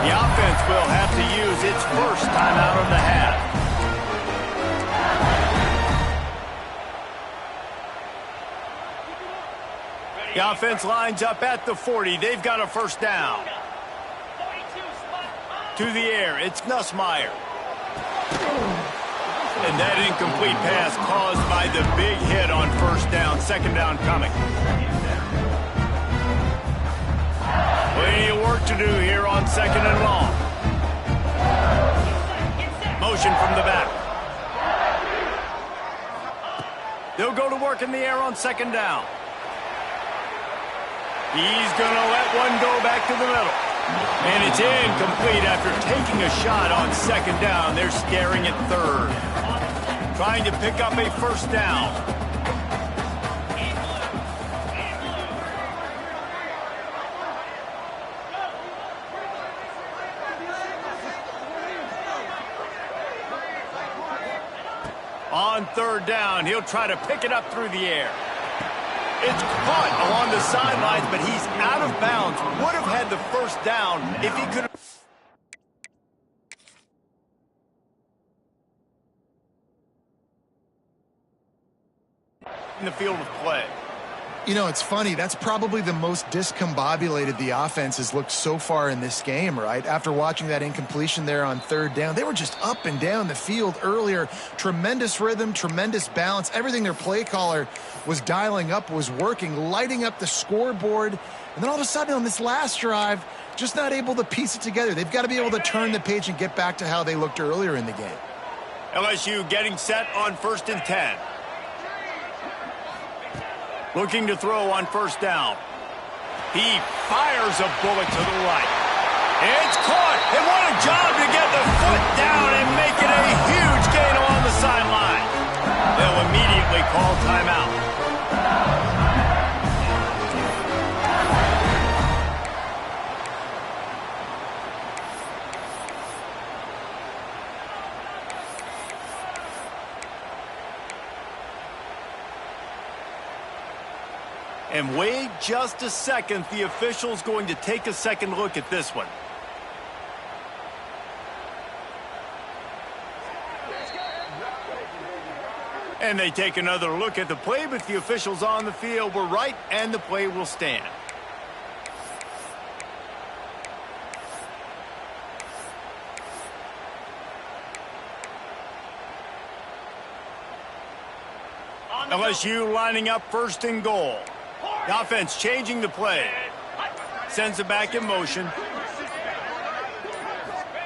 The offense will have to use its first timeout of the half. The offense lines up at the 40. They've got a first down. To the air, it's Nussmeier. And that incomplete pass caused by the big hit on first down. Second down coming. Plenty of work to do here on second and long. Motion from the back. They'll go to work in the air on second down. He's going to let one go back to the middle. And it's incomplete after taking a shot on second down. They're staring at third. Trying to pick up a first down. On third down, he'll try to pick it up through the air. It's caught along the sidelines, but he's out of bounds. Would have had the first down if he could have. In the field of play. You know, it's funny. That's probably the most discombobulated the offense has looked so far in this game, right? After watching that incompletion there on third down, they were just up and down the field earlier. Tremendous rhythm, tremendous balance. Everything their play caller was dialing up was working, lighting up the scoreboard. And then all of a sudden on this last drive, just not able to piece it together. They've got to be able to turn the page and get back to how they looked earlier in the game. LSU getting set on 1st and 10. Looking to throw on first down. He fires a bullet to the right. It's caught. And what a job to get the foot down and make it a huge gain along the sideline. They'll immediately call timeout. And wait just a second. The official's going to take a second look at this one. And they take another look at the play, but the officials on the field were right, and the play will stand. LSU lining up 1st and goal. The offense changing the play. Sends it back in motion.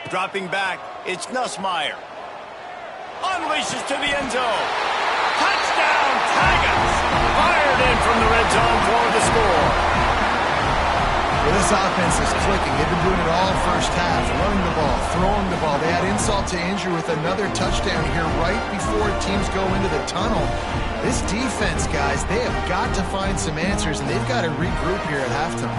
Dropping back, it's Nussmeier. Unleashes to the end zone. Touchdown, Tigers! Fired in from the red zone for the score. Well, this offense is clicking. They've been doing it all first half, running the ball, throwing the ball. They had insult to injury with another touchdown here right before teams go into the tunnel. This defense, guys, they have got to find some answers, and they've got to regroup here at halftime.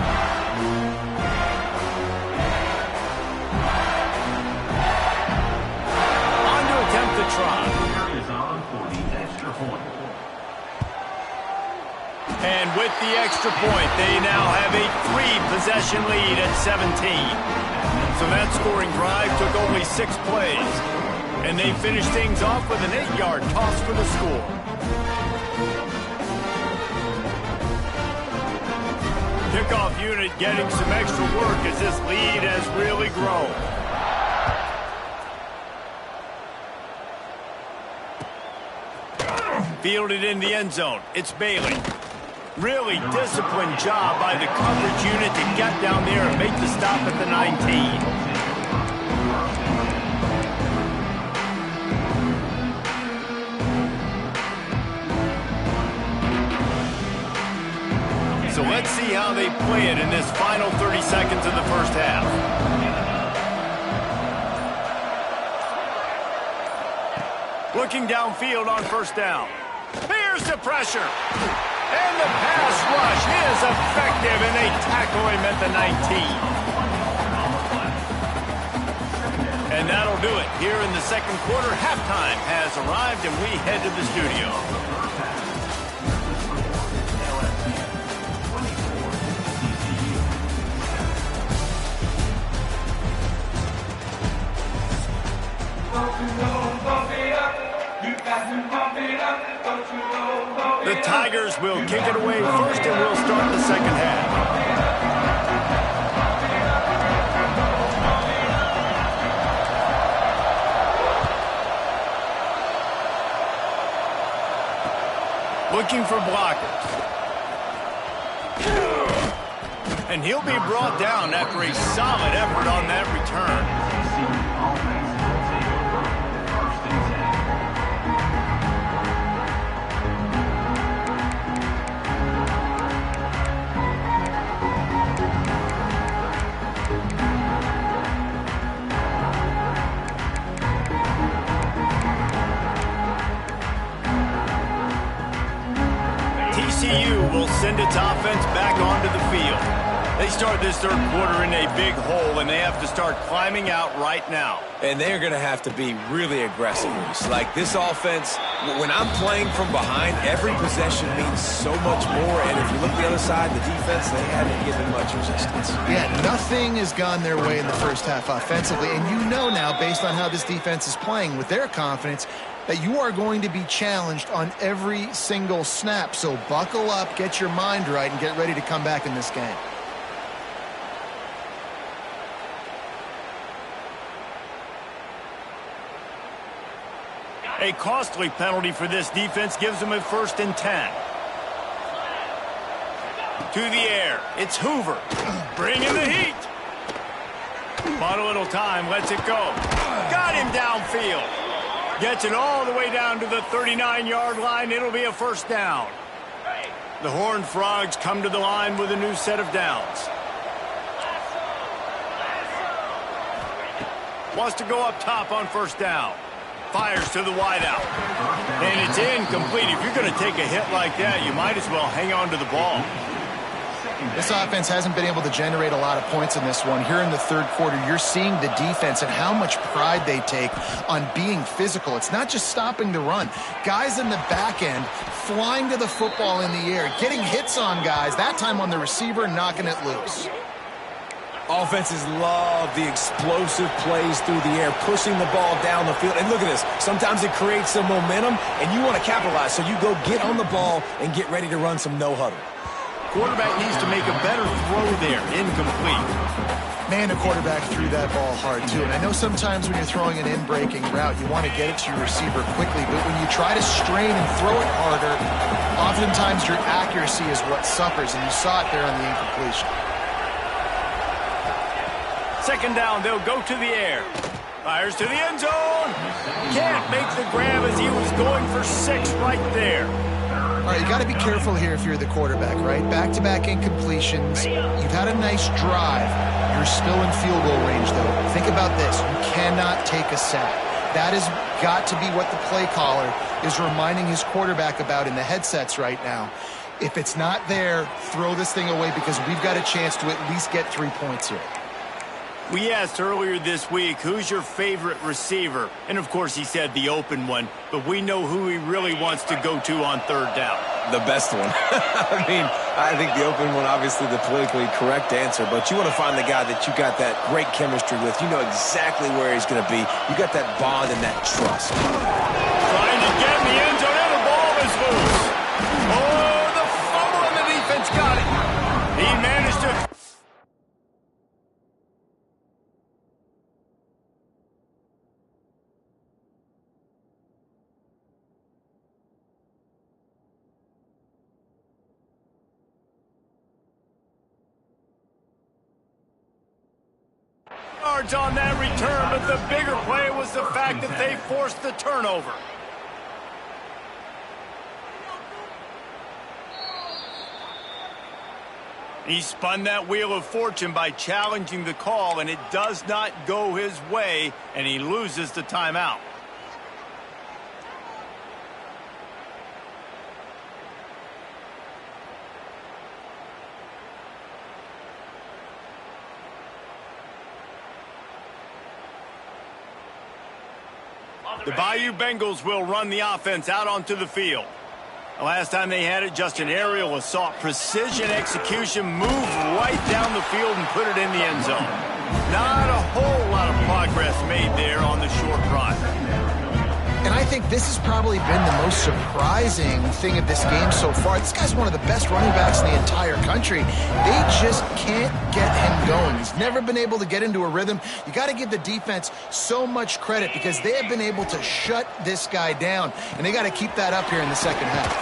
On to attempt the try. Is on for the extra point. And with the extra point, they now have a 3-possession lead at 17. So that scoring drive took only 6 plays. And they finished things off with an 8-yard toss for the score. Kickoff unit getting some extra work as this lead has really grown. Fielded in the end zone. It's Bailey. Really disciplined job by the coverage unit to get down there and make the stop at the 19. So let's see how they play it in this final 30 seconds of the first half. Looking downfield on first down. Here's the pressure. And the pass rush is effective, and they tackle him at the 19. And that'll do it. Here in the second quarter, halftime has arrived, and we head to the studio. Tigers will kick it away first, and we'll start the second half. Looking for blockers. And he'll be brought down after a solid effort on that return. Offense will take over. 1st and 10. TCU will send its offense back onto the field. They start this third quarter in a big hole, and they have to start climbing out right now. And they're going to have to be really aggressive. Like this offense, when I'm playing from behind, every possession means so much more. And if you look the other side, the defense, they haven't given much resistance. Yeah, nothing has gone their way in the first half offensively. And you know now, based on how this defense is playing with their confidence, that you are going to be challenged on every single snap. So buckle up, get your mind right, and get ready to come back in this game. A costly penalty for this defense gives them a 1st and 10. To the air. It's Hoover. Bringing the heat. Bought a little time. Lets it go. Got him downfield. Gets it all the way down to the 39-yard line. It'll be a 1st down. The Horned Frogs come to the line with a new set of downs. Wants to go up top on 1st down. Fires to the wideout. And it's incomplete. If you're going to take a hit like that, you might as well hang on to the ball. This offense hasn't been able to generate a lot of points in this one. Here in the third quarter, you're seeing the defense and how much pride they take on being physical. It's not just stopping the run. Guys in the back end flying to the football in the air, getting hits on guys, that time on the receiver, knocking it loose. Offenses love the explosive plays through the air, pushing the ball down the field. And look at this. Sometimes it creates some momentum, and you want to capitalize. So you go get on the ball and get ready to run some no-huddle. Quarterback needs to make a better throw there. Incomplete. Man, the quarterback threw that ball hard, too. And I know sometimes when you're throwing an in-breaking route, you want to get it to your receiver quickly. But when you try to strain and throw it harder, oftentimes your accuracy is what suffers. And you saw it there on the incompletion. 2nd down, they'll go to the air. Fires to the end zone. Can't make the grab as he was going for 6 right there. All right, you got to be careful here if you're the quarterback, right? Back-to-back incompletions. You've had a nice drive. You're still in field goal range, though. Think about this. You cannot take a sack. That has got to be what the play caller is reminding his quarterback about in the headsets right now. If it's not there, throw this thing away because we've got a chance to at least get 3 points here. We asked earlier this week, who's your favorite receiver? And, of course, he said the open one. But we know who he really wants to go to on 3rd down. The best one. I mean, I think the open one, obviously the politically correct answer. But you want to find the guy that you got that great chemistry with. You know exactly where he's going to be. You got that bond and that trust. Trying to get in the end zone, and the ball is loose. Oh, the fumble, and the defense got it. He managed to... yards on that return, but the bigger play was the fact that they forced the turnover. He spun that wheel of fortune by challenging the call, and it does not go his way, and he loses the timeout. The Bayou Bengals will run the offense out onto the field. The last time they had it, just an aerial assault. Precision execution, moved right down the field and put it in the end zone. Not a whole lot of progress made there on the short run. And I think this has probably been the most surprising thing of this game so far. This guy's one of the best running backs in the entire country. They just can't get him going. He's never been able to get into a rhythm. You got to give the defense so much credit because they have been able to shut this guy down, and they got to keep that up here in the second half.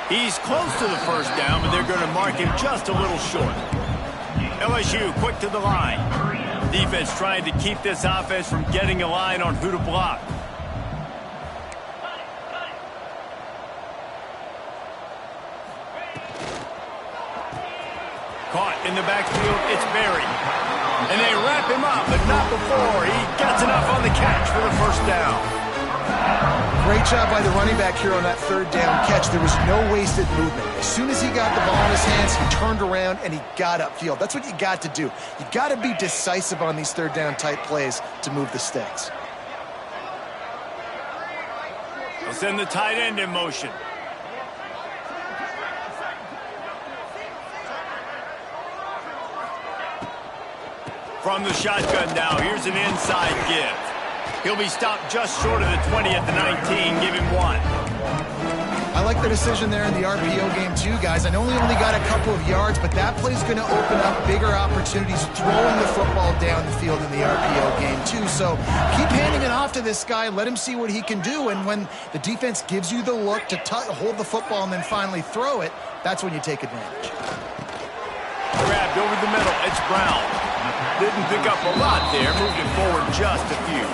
He's close to the first down, but they're going to mark him just a little short. LSU quick to the line. Defense trying to keep this offense from getting a line on who to block. Caught in the backfield, it's Berry. And they wrap him up, but not before he gets enough on the catch for the first down. Great job by the running back here on that third down catch. There was no wasted movement. As soon as he got the ball in his hands, he turned around and he got upfield. That's what you got to do. You got to be decisive on these third down type plays to move the sticks. They'll send the tight end in motion. From the shotgun now, here's an inside give. He'll be stopped just short of the 20 at the 19. Give him 1. I like the decision there in the RPO game too, guys. I know he only got a couple of yards, but that play's going to open up bigger opportunities throwing the football down the field in the RPO game too. So keep handing it off to this guy. Let him see what he can do. And when the defense gives you the look to hold the football and then finally throw it, that's when you take advantage. Grabbed over the middle. It's Brown. Didn't pick up a lot there. Moved it forward just a few.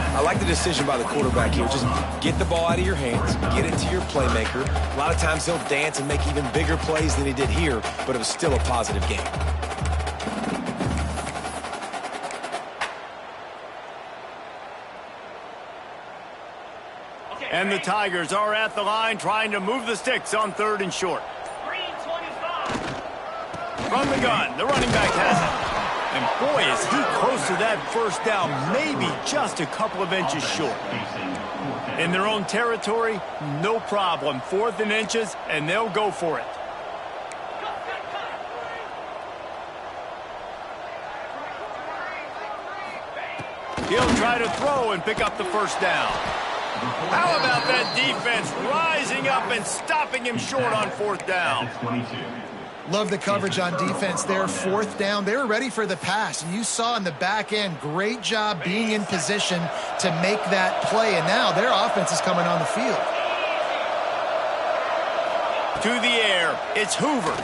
I like the decision by the quarterback here. Just get the ball out of your hands, get it to your playmaker. A lot of times he'll dance and make even bigger plays than he did here, but it was still a positive game. And the Tigers are at the line trying to move the sticks on 3rd and short. Green 25. From the gun, the running back has it. And boy, is he close to that first down, maybe just a couple of inches short. In their own territory, no problem. 4th and inches, and they'll go for it. He'll try to throw and pick up the first down. How about that defense rising up and stopping him short on 4th down? Love the coverage on defense there. 4th down. They were ready for the pass. And you saw in the back end, great job being in position to make that play. And now their offense is coming on the field. To the air, it's Hoover.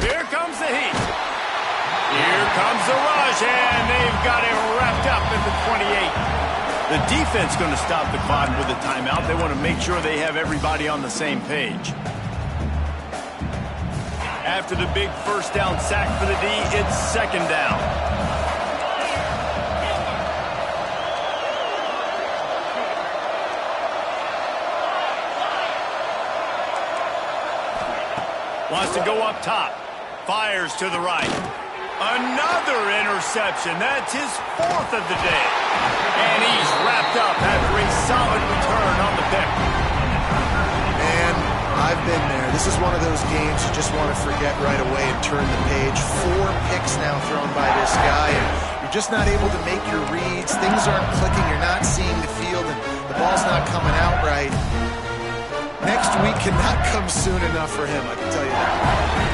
Here comes the heat. Here comes the rush, and they've got him wrapped up in the 28. The defense going to stop the clock with a timeout. They want to make sure they have everybody on the same page. After the big first down sack for the D, it's 2nd down. Wants to go up top. Fires to the right. Another interception. That's his 4th of the day. And he's wrapped up after a solid return on the pick. Man, I've been there. This is one of those games you just want to forget right away and turn the page. 4 picks now thrown by this guy, and you're just not able to make your reads. Things aren't clicking. You're not seeing the field, and the ball's not coming out right. Next week cannot come soon enough for him, I can tell you that.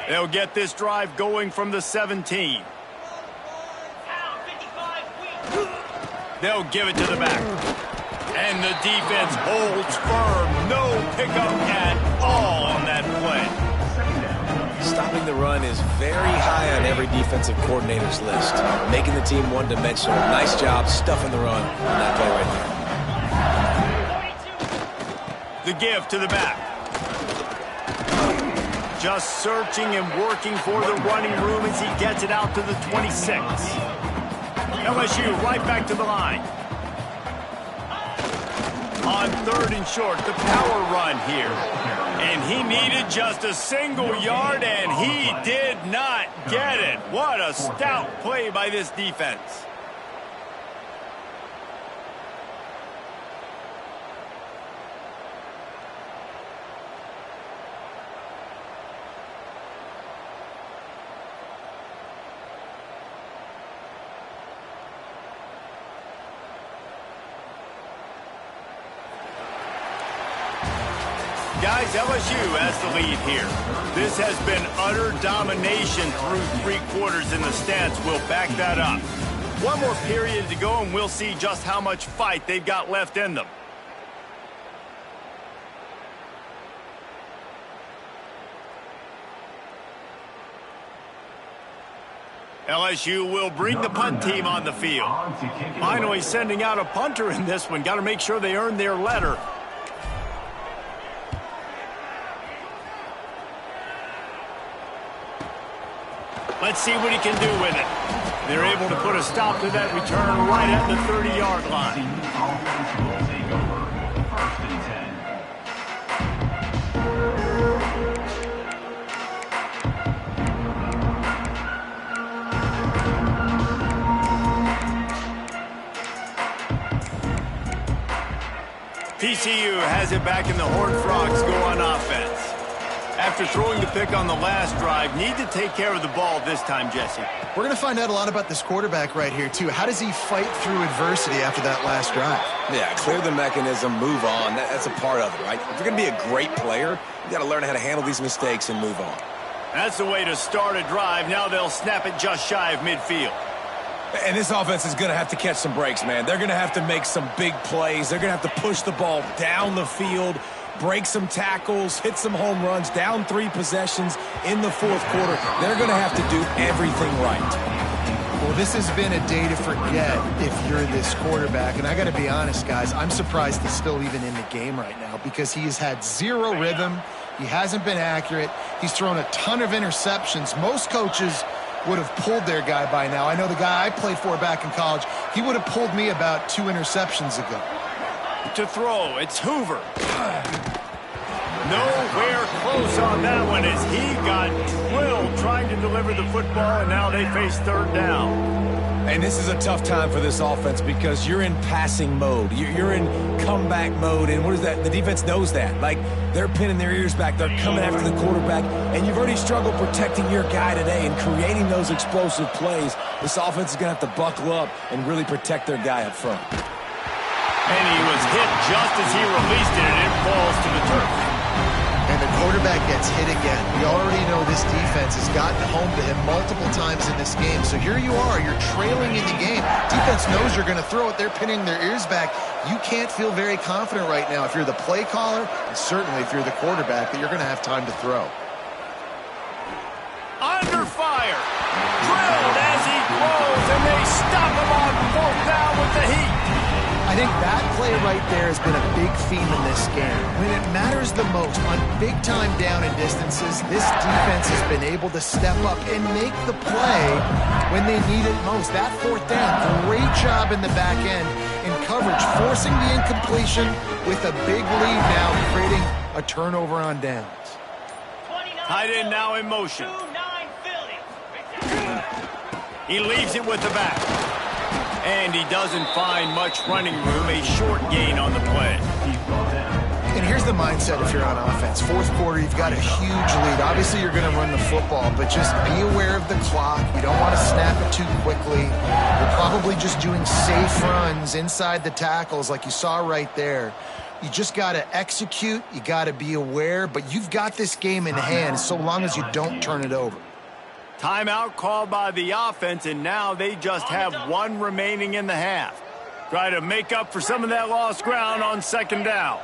They'll get this drive going from the 17. They'll give it to the back. And the defense holds firm. No pickup at all on that play. Stopping the run is very high on every defensive coordinator's list. Making the team one-dimensional. Nice job stuffing the run on that play right there. The give to the back. Just searching and working for the running room as he gets it out to the 26. LSU right back to the line. On 3rd and short, the power run here. And he needed just a single yard, and he did not get it. What a stout play by this defense. Guys, LSU has the lead here. This has been utter domination through 3 quarters, and the stats will back that up. One more period to go, and we'll see just how much fight they've got left in them. LSU will bring the punt team on the field. Finally sending out a punter in this one. Got to make sure they earn their letter. Let's see what he can do with it. They're able to put a stop to that return right at the 30-yard line. Offense will take over. 1st and 10. TCU has it back in the Horned Frogs go on offense. After throwing the pick on the last drive, need to take care of the ball this time, Jesse. We're going to find out a lot about this quarterback right here, too. How does he fight through adversity after that last drive? Yeah, clear the mechanism, move on. That's a part of it, right? If you're going to be a great player, you got to learn how to handle these mistakes and move on. That's the way to start a drive. Now they'll snap it just shy of midfield. And this offense is going to have to catch some breaks, man. They're going to have to make some big plays. They're going to have to push the ball down the field, break some tackles, hit some home runs, down 3 possessions in the 4th quarter. They're going to have to do everything right. Well, this has been a day to forget if you're this quarterback. And I got to be honest, guys, I'm surprised he's still even in the game right now because he has had 0 rhythm. He hasn't been accurate. He's thrown a ton of interceptions. Most coaches would have pulled their guy by now. I know the guy I played for back in college, he would have pulled me about 2 interceptions ago. To throw, it's Hoover. Nowhere close on that one as he got drilled trying to deliver the football, and now they face 3rd down. And this is a tough time for this offense because you're in passing mode. You're in comeback mode, and what is that? The defense knows that. Like, they're pinning their ears back. They're coming after the quarterback, and you've already struggled protecting your guy today and creating those explosive plays. This offense is going to have to buckle up and really protect their guy up front. And he was hit just as he released it, and it falls to the turf. And the quarterback gets hit again. We already know this defense has gotten home to him multiple times in this game. So here you are, you're trailing in the game. Defense knows you're going to throw it. They're pinning their ears back. You can't feel very confident right now if you're the play caller, and certainly if you're the quarterback, that you're going to have time to throw. Under fire. Drilled as he throws, and they stop him on 4th down with the heat. I think that play right there has been a big theme in this game. When it matters the most, on big-time down and distances, this defense has been able to step up and make the play when they need it most. That 4th down, great job in the back end in coverage, forcing the incompletion with a big lead now, creating a turnover on downs. Tight end now in motion. He leaves it with the back. And he doesn't find much running room, a short gain on the play. And here's the mindset if you're on offense. 4th quarter, you've got a huge lead. Obviously, you're going to run the football, but just be aware of the clock. You don't want to snap it too quickly. You're probably just doing safe runs inside the tackles like you saw right there. You just got to execute. You got to be aware, but you've got this game in hand so long as you don't turn it over. Timeout called by the offense, and now they just have 1 remaining in the half. Try to make up for some of that lost ground on 2nd down.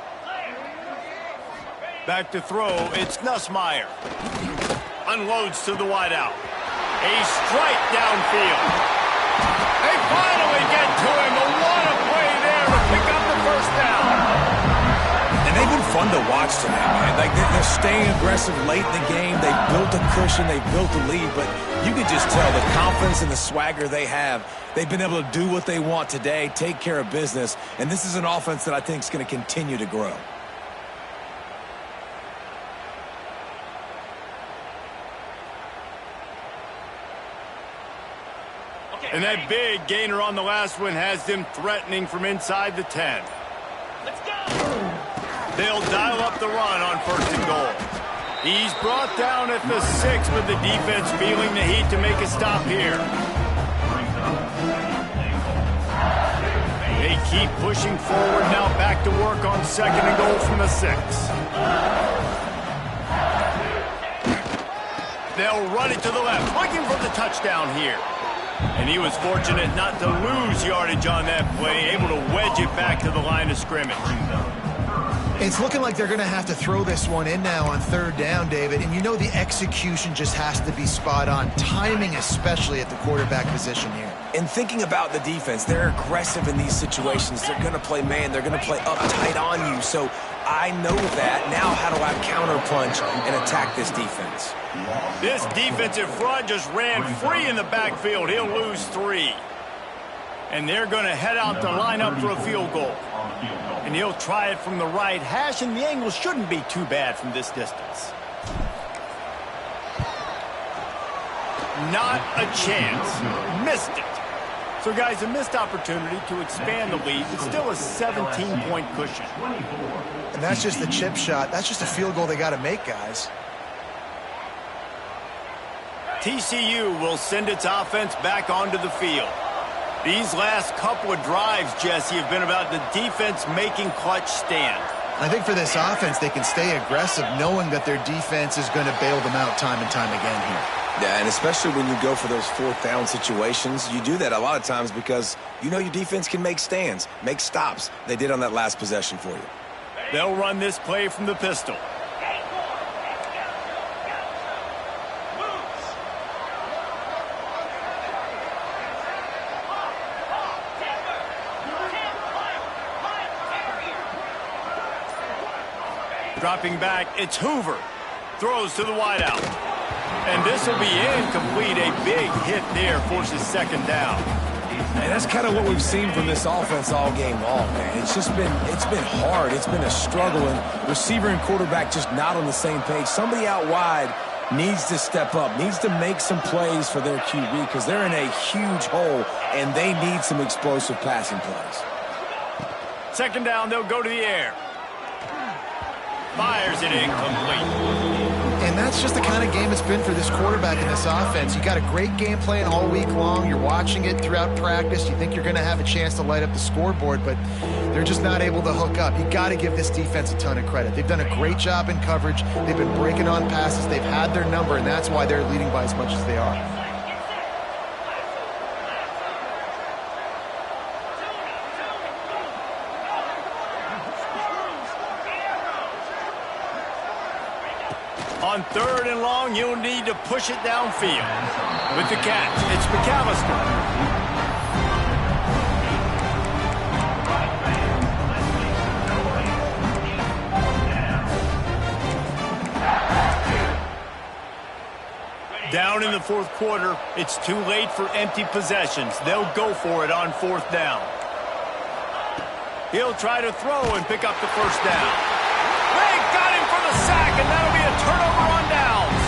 Back to throw, it's Nussmeier. Unloads to the wideout. A strike downfield. They finally get to him. What a play there to pick up the 1st down. And they've been fun to watch today, man. Like, they're staying aggressive late in the game. They've built a cushion. They've built a lead. But you can just tell the confidence and the swagger they have. They've been able to do what they want today, take care of business. And this is an offense that I think is going to continue to grow. And that big gainer on the last one has them threatening from inside the 10. Let's go! They'll dial up the run on 1st and goal. He's brought down at the 6, but the defense feeling the heat to make a stop here. They keep pushing forward. Now back to work on 2nd and goal from the 6. They'll run it to the left, looking for the touchdown here. And he was fortunate not to lose yardage on that play, able to wedge it back to the line of scrimmage. It's looking like they're going to have to throw this one in now on 3rd down, David. And you know the execution just has to be spot on. Timing especially at the quarterback position here. And thinking about the defense, they're aggressive in these situations. They're going to play man. They're going to play up tight on you. So I know that. Now how do I counterpunch and attack this defense? This defensive front just ran free in the backfield. He'll lose 3. And they're going to head out to line up for a field goal. And he'll try it from the right hash, and the angle shouldn't be too bad from this distance. Not a chance. Missed it. So, guys, a missed opportunity to expand the lead. It's still a 17-point cushion. And that's just the chip shot. That's just a field goal they got to make, guys. TCU will send its offense back onto the field. These last couple of drives, Jesse, have been about the defense making clutch stand. I think for this offense, they can stay aggressive knowing that their defense is going to bail them out time and time again here. Yeah, and especially when you go for those 4th down situations, you do that a lot of times because you know your defense can make stands, make stops. They did on that last possession for you. They'll run this play from the pistol. Dropping back, it's Hoover. Throws to the wideout. And this will be incomplete. A big hit there forces 2nd down. And that's kind of what we've seen from this offense all game long, man. It's been hard. It's been a struggle, and receiver and quarterback just not on the same page. Somebody out wide needs to step up, needs to make some plays for their QB because they're in a huge hole, and they need some explosive passing plays. 2nd down, they'll go to the air. Fires it incomplete. And that's just the kind of game it's been for this quarterback in this offense. You got a great game plan all week long. You're watching it throughout practice. You think you're going to have a chance to light up the scoreboard, but they're just not able to hook up. You got to give this defense a ton of credit. They've done a great job in coverage. They've been breaking on passes. They've had their number, and that's why they're leading by as much as they are. On 3rd and long, you'll need to push it downfield. With the catch, it's McAllister. Down in the 4th quarter, it's too late for empty possessions. They'll go for it on 4th down. He'll try to throw and pick up the 1st down. They got him for the sack, and that'll be a turnover on downs.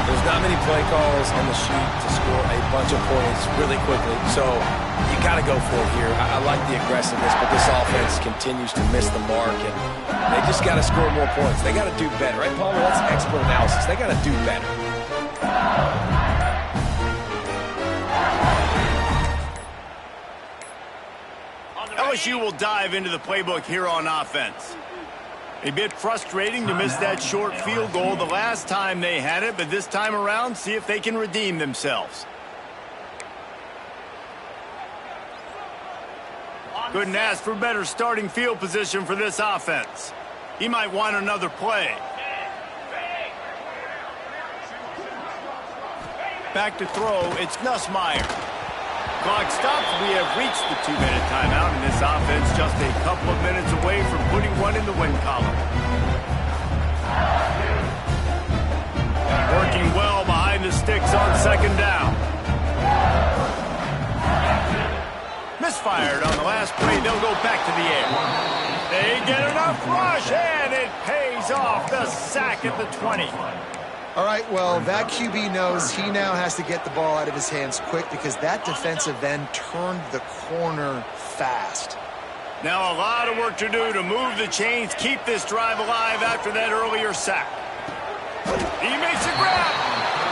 There's not many play calls on the sheet to score a bunch of points really quickly, so you got to go for it here. I like the aggressiveness, but this offense continues to miss the mark, and they just got to score more points. They got to do better, right, Palmer? That's expert analysis. They got to do better. LSU will dive into the playbook here on offense. A bit frustrating to miss that short field goal the last time they had it, but this time around, see if they can redeem themselves. Couldn't ask for better starting field position for this offense. He might want another play. Back to throw, it's Nussmeier. Clock stops. We have reached the 2-minute timeout, and this offense just a couple of minutes away from putting one in the win column. Working well behind the sticks on 2nd down. Misfired on the last play. They'll go back to the air. They get enough rush, and it pays off. The sack at the 20. All right, well, that QB knows he now has to get the ball out of his hands quick because that defensive end turned the corner fast. Now a lot of work to do to move the chains, keep this drive alive after that earlier sack. He makes a grab.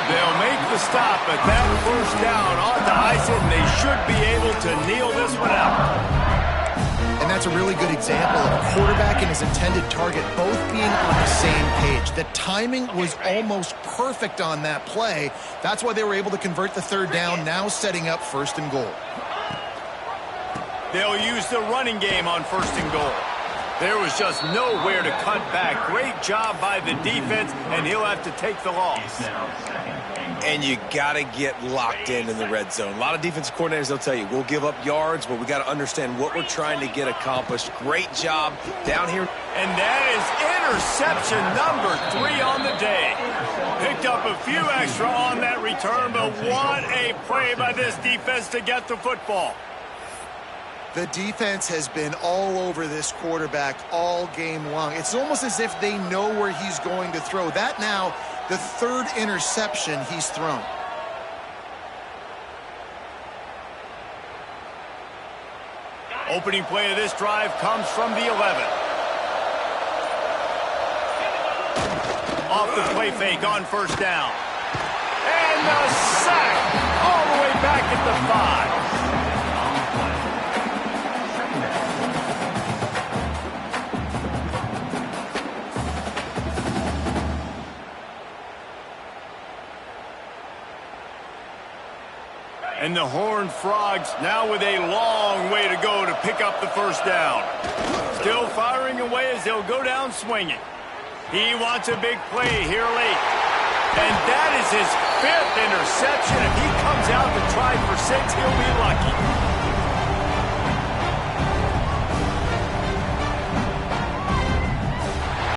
They'll make the stop, but that 1st down ought to ice it, and they should be able to kneel this one out. that's a really good example of a quarterback and his intended target both being on the same page. The timing was almost perfect on that play. That's why they were able to convert the third down, now setting up 1st and goal. They'll use the running game on 1st and goal. There was just nowhere to cut back. Great job by the defense, and he'll have to take the loss. And you got to get locked in the red zone. A lot of defensive coordinators, they'll tell you, we'll give up yards, but we got to understand what we're trying to get accomplished. Great job down here. And that is interception number 3 on the day. Picked up a few extra on that return, but what a play by this defense to get the football. The defense has been all over this quarterback all game long. It's almost as if they know where he's going to throw. That now, the 3rd interception he's thrown. Opening play of this drive comes from the 11. Off the play fake on 1st down. And the sack all the way back at the 5. And the Horned Frogs now with a long way to go to pick up the 1st down. Still firing away as they'll go down swinging. He wants a big play here late. And that is his 5th interception. If he comes out to try for 6, he'll be lucky.